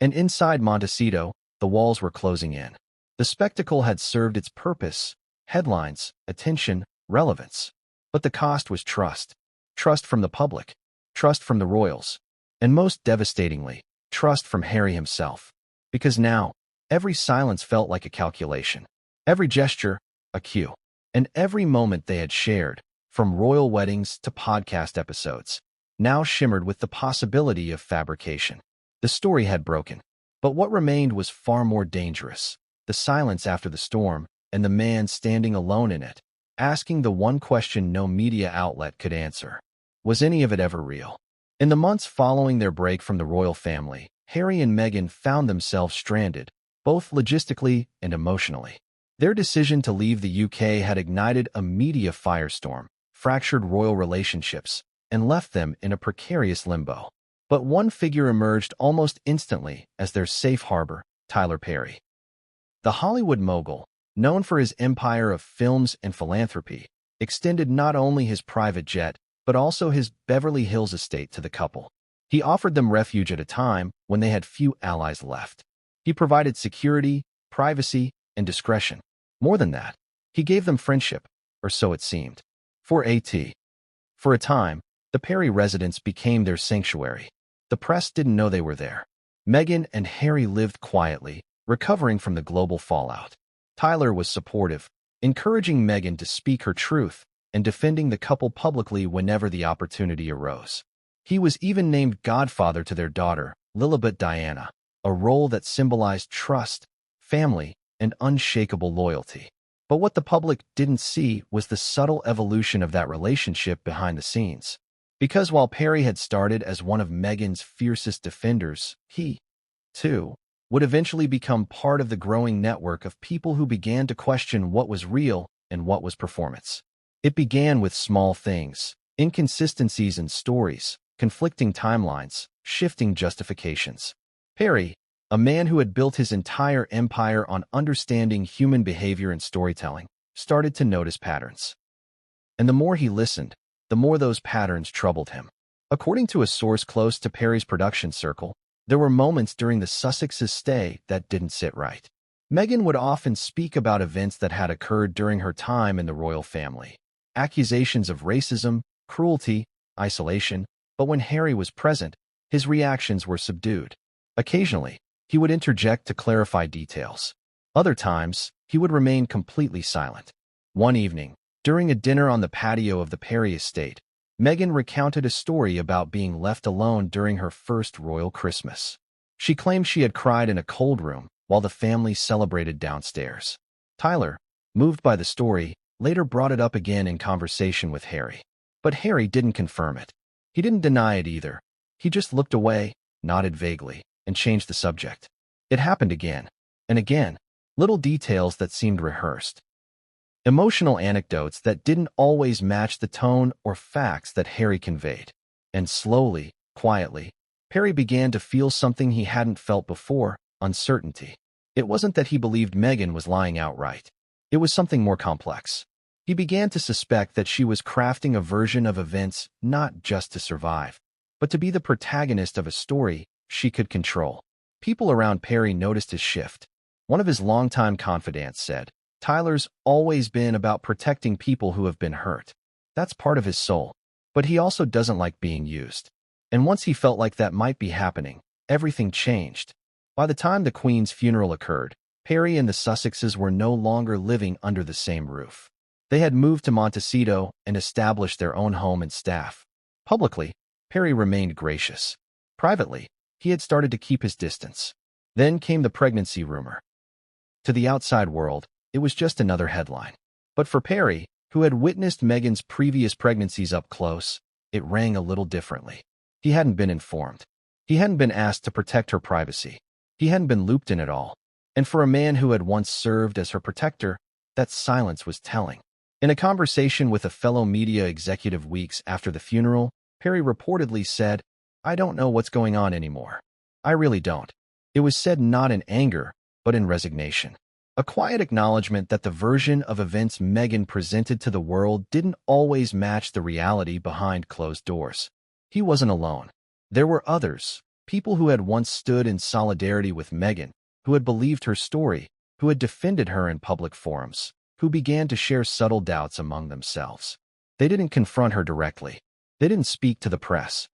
And inside Montecito, the walls were closing in. The spectacle had served its purpose: headlines, attention, relevance. But the cost was trust. Trust from the public, trust from the royals, and most devastatingly, trust from Harry himself. Because now, every silence felt like a calculation. Every gesture, a cue. And every moment they had shared, from royal weddings to podcast episodes, now shimmered with the possibility of fabrication. The story had broken. But what remained was far more dangerous: the silence after the storm, and the man standing alone in it, asking the one question no media outlet could answer. Was any of it ever real? In the months following their break from the royal family, Harry and Meghan found themselves stranded, both logistically and emotionally. Their decision to leave the UK had ignited a media firestorm, fractured royal relationships, and left them in a precarious limbo. But one figure emerged almost instantly as their safe harbor: Tyler Perry. The Hollywood mogul, known for his empire of films and philanthropy, extended not only his private jet, but also his Beverly Hills estate to the couple. He offered them refuge at a time when they had few allies left. He provided security, privacy, and discretion. More than that, he gave them friendship, or so it seemed. For a time, the Perry residence became their sanctuary. The press didn't know they were there. Meghan and Harry lived quietly, recovering from the global fallout. Tyler was supportive, encouraging Meghan to speak her truth and defending the couple publicly whenever the opportunity arose. He was even named godfather to their daughter, Lilibet Diana, a role that symbolized trust, family, and unshakable loyalty. But what the public didn't see was the subtle evolution of that relationship behind the scenes. Because while Perry had started as one of Meghan's fiercest defenders, he, too, would eventually become part of the growing network of people who began to question what was real and what was performance. It began with small things: inconsistencies in stories, conflicting timelines, shifting justifications. Perry, a man who had built his entire empire on understanding human behavior and storytelling, started to notice patterns. And the more he listened, the more those patterns troubled him. According to a source close to Perry's production circle, there were moments during the Sussex's stay that didn't sit right. Meghan would often speak about events that had occurred during her time in the royal family. Accusations of racism, cruelty, isolation, but when Harry was present, his reactions were subdued. Occasionally, he would interject to clarify details. Other times, he would remain completely silent. One evening, during a dinner on the patio of the Perry estate, Meghan recounted a story about being left alone during her first royal Christmas. She claimed she had cried in a cold room while the family celebrated downstairs. Tyler, moved by the story, later brought it up again in conversation with Harry. But Harry didn't confirm it. He didn't deny it either. He just looked away, nodded vaguely, and changed the subject. It happened again and again, little details that seemed rehearsed. Emotional anecdotes that didn't always match the tone or facts that Harry conveyed. And slowly, quietly, Perry began to feel something he hadn't felt before: uncertainty. It wasn't that he believed Meghan was lying outright. It was something more complex. He began to suspect that she was crafting a version of events not just to survive, but to be the protagonist of a story she could control. People around Perry noticed his shift. One of his longtime confidants said, "Tyler's always been about protecting people who have been hurt. That's part of his soul. But he also doesn't like being used." And once he felt like that might be happening, everything changed. By the time the Queen's funeral occurred, Perry and the Sussexes were no longer living under the same roof. They had moved to Montecito and established their own home and staff. Publicly, Perry remained gracious. Privately, he had started to keep his distance. Then came the pregnancy rumor. To the outside world, it was just another headline. But for Perry, who had witnessed Meghan's previous pregnancies up close, it rang a little differently. He hadn't been informed. He hadn't been asked to protect her privacy. He hadn't been looped in at all. And for a man who had once served as her protector, that silence was telling. In a conversation with a fellow media executive weeks after the funeral, Perry reportedly said, "I don't know what's going on anymore. I really don't." It was said not in anger, but in resignation. A quiet acknowledgement that the version of events Meghan presented to the world didn't always match the reality behind closed doors. He wasn't alone. There were others, people who had once stood in solidarity with Meghan, who had believed her story, who had defended her in public forums, who began to share subtle doubts among themselves. They didn't confront her directly. They didn't speak to the press.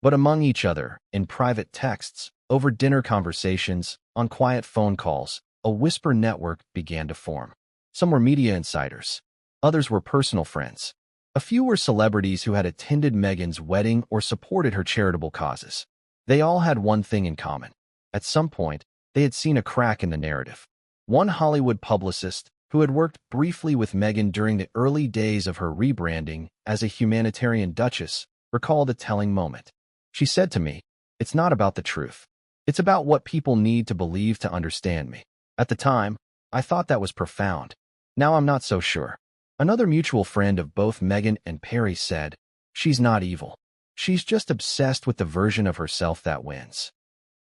But among each other, in private texts, over dinner conversations, on quiet phone calls, a whisper network began to form. Some were media insiders. Others were personal friends. A few were celebrities who had attended Meghan's wedding or supported her charitable causes. They all had one thing in common. At some point, they had seen a crack in the narrative. One Hollywood publicist, who had worked briefly with Meghan during the early days of her rebranding as a humanitarian duchess, recalled a telling moment. She said to me, "It's not about the truth. It's about what people need to believe to understand me." At the time, I thought that was profound. Now I'm not so sure. Another mutual friend of both Meghan and Perry said, "She's not evil. She's just obsessed with the version of herself that wins."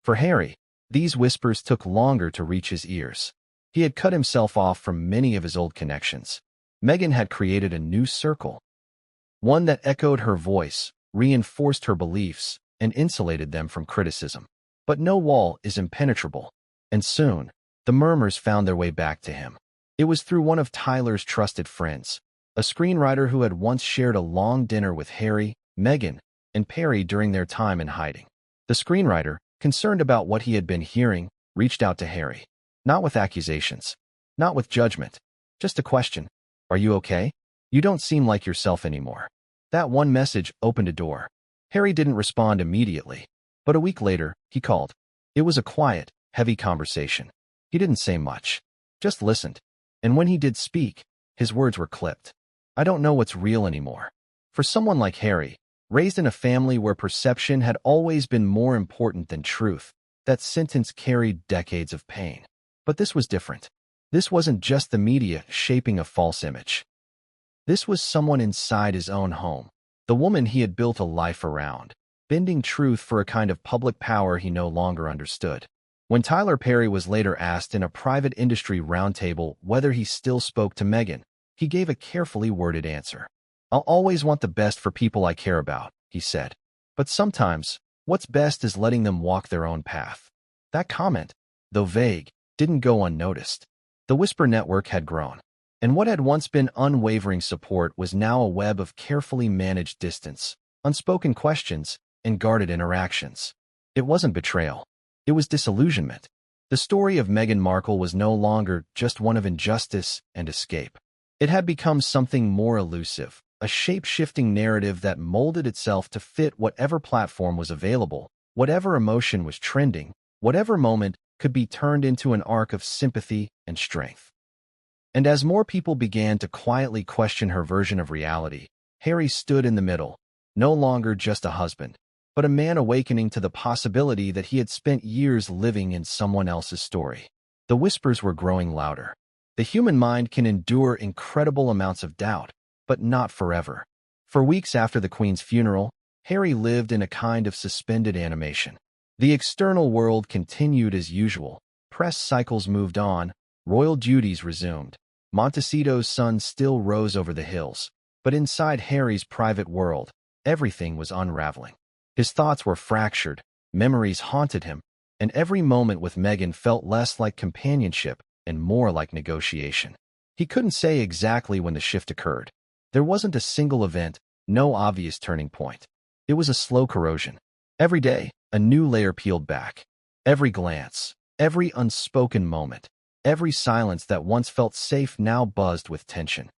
For Harry, these whispers took longer to reach his ears. He had cut himself off from many of his old connections. Meghan had created a new circle, one that echoed her voice, reinforced her beliefs, and insulated them from criticism. But no wall is impenetrable, and soon, the murmurs found their way back to him. It was through one of Tyler's trusted friends, a screenwriter who had once shared a long dinner with Harry, Meghan, and Perry during their time in hiding. The screenwriter, concerned about what he had been hearing, reached out to Harry. Not with accusations, not with judgment, just a question. "Are you okay? You don't seem like yourself anymore." That one message opened a door. Harry didn't respond immediately, but a week later, he called. It was a quiet, heavy conversation. He didn't say much, just listened. And when he did speak, his words were clipped. "I don't know what's real anymore." For someone like Harry, raised in a family where perception had always been more important than truth, that sentence carried decades of pain. But this was different. This wasn't just the media shaping a false image. This was someone inside his own home, the woman he had built a life around, bending truth for a kind of public power he no longer understood. When Tyler Perry was later asked in a private industry roundtable whether he still spoke to Meghan, he gave a carefully worded answer. "I'll always want the best for people I care about," he said. "But sometimes, what's best is letting them walk their own path." That comment, though vague, didn't go unnoticed. The Whisper Network had grown, and what had once been unwavering support was now a web of carefully managed distance, unspoken questions, and guarded interactions. It wasn't betrayal. It was disillusionment. The story of Meghan Markle was no longer just one of injustice and escape. It had become something more elusive, a shape-shifting narrative that molded itself to fit whatever platform was available, whatever emotion was trending, whatever moment could be turned into an arc of sympathy and strength. And as more people began to quietly question her version of reality, Harry stood in the middle, no longer just a husband, but a man awakening to the possibility that he had spent years living in someone else's story. The whispers were growing louder. The human mind can endure incredible amounts of doubt, but not forever. For weeks after the Queen's funeral, Harry lived in a kind of suspended animation. The external world continued as usual. Press cycles moved on, royal duties resumed. Montecito's sun still rose over the hills, but inside Harry's private world, everything was unraveling. His thoughts were fractured, memories haunted him, and every moment with Meghan felt less like companionship and more like negotiation. He couldn't say exactly when the shift occurred. There wasn't a single event, no obvious turning point. It was a slow corrosion. Every day, a new layer peeled back. Every glance, every unspoken moment, every silence that once felt safe now buzzed with tension.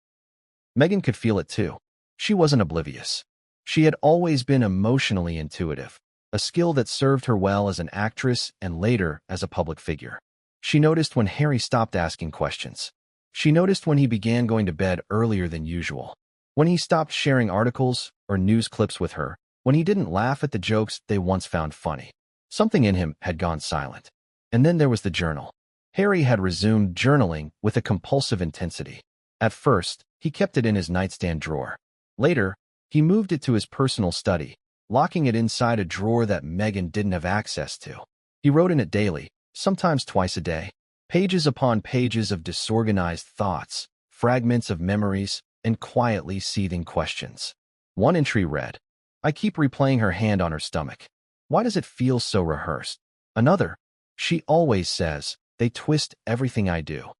Meghan could feel it too. She wasn't oblivious. She had always been emotionally intuitive, a skill that served her well as an actress and later as a public figure. She noticed when Harry stopped asking questions. She noticed when he began going to bed earlier than usual, when he stopped sharing articles or news clips with her, when he didn't laugh at the jokes they once found funny. Something in him had gone silent. And then there was the journal. Harry had resumed journaling with a compulsive intensity. At first, he kept it in his nightstand drawer. Later, he moved it to his personal study, locking it inside a drawer that Meghan didn't have access to. He wrote in it daily, sometimes twice a day, pages upon pages of disorganized thoughts, fragments of memories, and quietly seething questions. One entry read, "I keep replaying her hand on her stomach. Why does it feel so rehearsed?" Another, "She always says, they twist everything I do.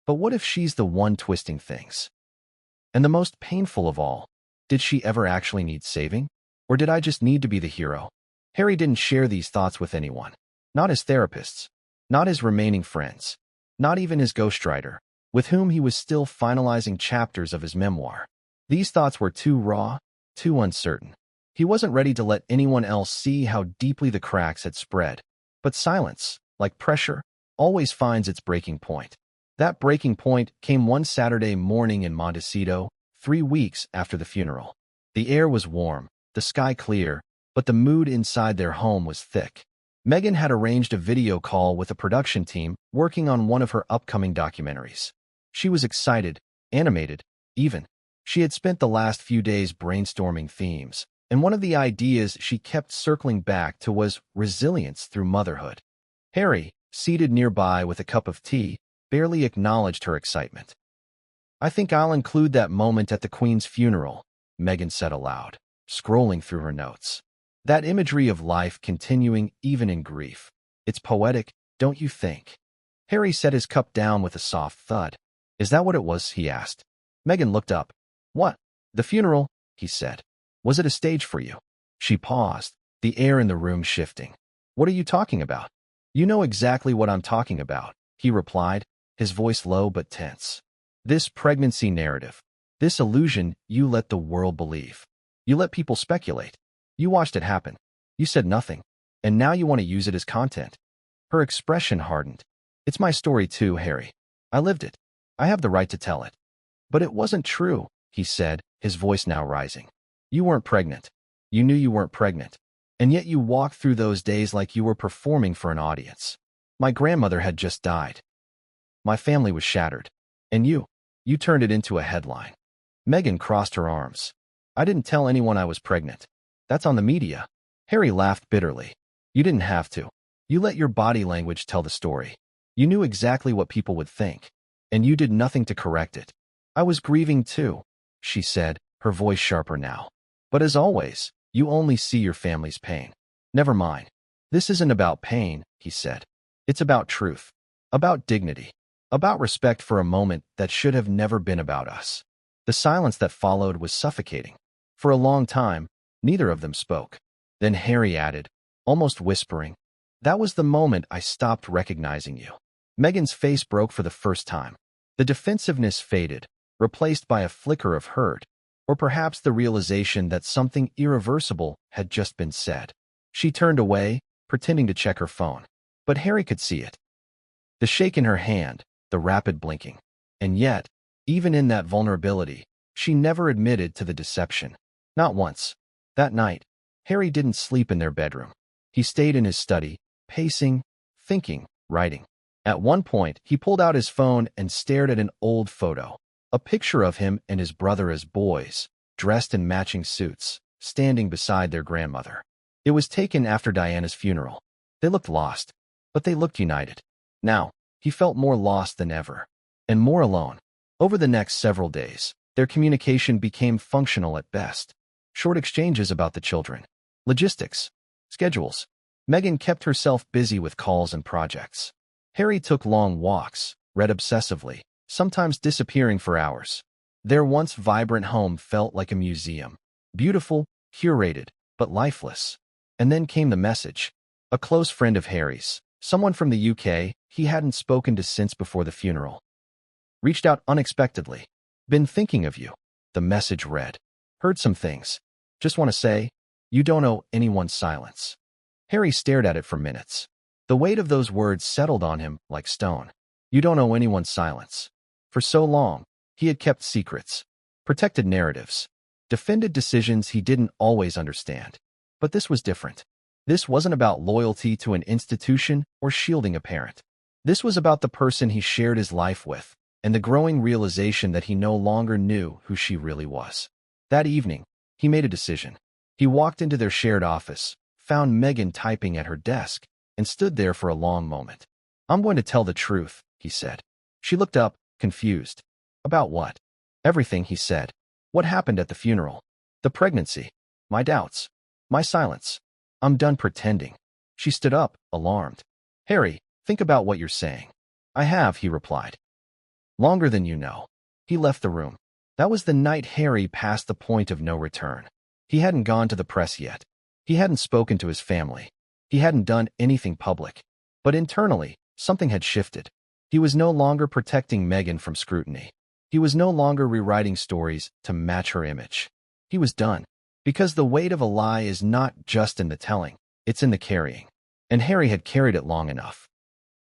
But what if she's the one twisting things?" And the most painful of all, did she ever actually need saving? Or did I just need to be the hero? Harry didn't share these thoughts with anyone. Not his therapists. Not his remaining friends. Not even his ghostwriter, with whom he was still finalizing chapters of his memoir. These thoughts were too raw, too uncertain. He wasn't ready to let anyone else see how deeply the cracks had spread. But silence, like pressure, always finds its breaking point. That breaking point came one Saturday morning in Montecito, 3 weeks after the funeral. The air was warm, the sky clear, but the mood inside their home was thick. Meghan had arranged a video call with a production team working on one of her upcoming documentaries. She was excited, animated, even. She had spent the last few days brainstorming themes, and one of the ideas she kept circling back to was resilience through motherhood. Harry, seated nearby with a cup of tea, barely acknowledged her excitement. "I think I'll include that moment at the Queen's funeral," Meghan said aloud, scrolling through her notes. "That imagery of life continuing even in grief. It's poetic, don't you think?" Harry set his cup down with a soft thud. "Is that what it was?" he asked. Meghan looked up. "What? The funeral?" he said. "Was it a stage for you?" She paused, the air in the room shifting. "What are you talking about?" "You know exactly what I'm talking about," he replied, his voice low but tense. "This pregnancy narrative. This illusion you let the world believe. You let people speculate. You watched it happen. You said nothing. And now you want to use it as content." Her expression hardened. "It's my story too, Harry. I lived it. I have the right to tell it." "But it wasn't true," he said, his voice now rising. "You weren't pregnant. You knew you weren't pregnant. And yet you walked through those days like you were performing for an audience. My grandmother had just died. My family was shattered. And you turned it into a headline." Meghan crossed her arms. "I didn't tell anyone I was pregnant. That's on the media." Harry laughed bitterly. "You didn't have to. You let your body language tell the story. You knew exactly what people would think. And you did nothing to correct it." "I was grieving too," she said, her voice sharper now. "But as always, you only see your family's pain. Never mind. This isn't about pain," he said. "It's about truth. About dignity. About respect for a moment that should have never been about us." The silence that followed was suffocating. For a long time, neither of them spoke. Then Harry added, almost whispering, "That was the moment I stopped recognizing you." Meghan's face broke for the first time. The defensiveness faded, replaced by a flicker of hurt, or perhaps the realization that something irreversible had just been said. She turned away, pretending to check her phone. But Harry could see it. The shake in her hand, the rapid blinking. And yet, even in that vulnerability, she never admitted to the deception. Not once. That night, Harry didn't sleep in their bedroom. He stayed in his study, pacing, thinking, writing. At one point, he pulled out his phone and stared at an old photo. A picture of him and his brother as boys, dressed in matching suits, standing beside their grandmother. It was taken after Diana's funeral. They looked lost, but they looked united. Now, he felt more lost than ever, and more alone. Over the next several days, their communication became functional at best. Short exchanges about the children, logistics, schedules. Meghan kept herself busy with calls and projects. Harry took long walks, read obsessively, sometimes disappearing for hours. Their once vibrant home felt like a museum. Beautiful, curated, but lifeless. And then came the message. A close friend of Harry's, someone from the UK he hadn't spoken to since before the funeral, reached out unexpectedly. "Been thinking of you," the message read. "Heard some things. Just want to say, you don't owe anyone silence." Harry stared at it for minutes. The weight of those words settled on him like stone. You don't owe anyone silence. For so long, he had kept secrets, protected narratives, defended decisions he didn't always understand. But this was different. This wasn't about loyalty to an institution or shielding a parent. This was about the person he shared his life with, and the growing realization that he no longer knew who she really was. That evening, he made a decision. He walked into their shared office, found Meghan typing at her desk, and stood there for a long moment. "I'm going to tell the truth," he said. She looked up, confused. "About what?" "Everything," he said. "What happened at the funeral? The pregnancy. My doubts. My silence. I'm done pretending." She stood up, alarmed. "Harry, think about what you're saying." "I have," he replied. "Longer than you know." He left the room. That was the night Harry passed the point of no return. He hadn't gone to the press yet. He hadn't spoken to his family. He hadn't done anything public. But internally, something had shifted. He was no longer protecting Meghan from scrutiny. He was no longer rewriting stories to match her image. He was done. Because the weight of a lie is not just in the telling, it's in the carrying. And Harry had carried it long enough.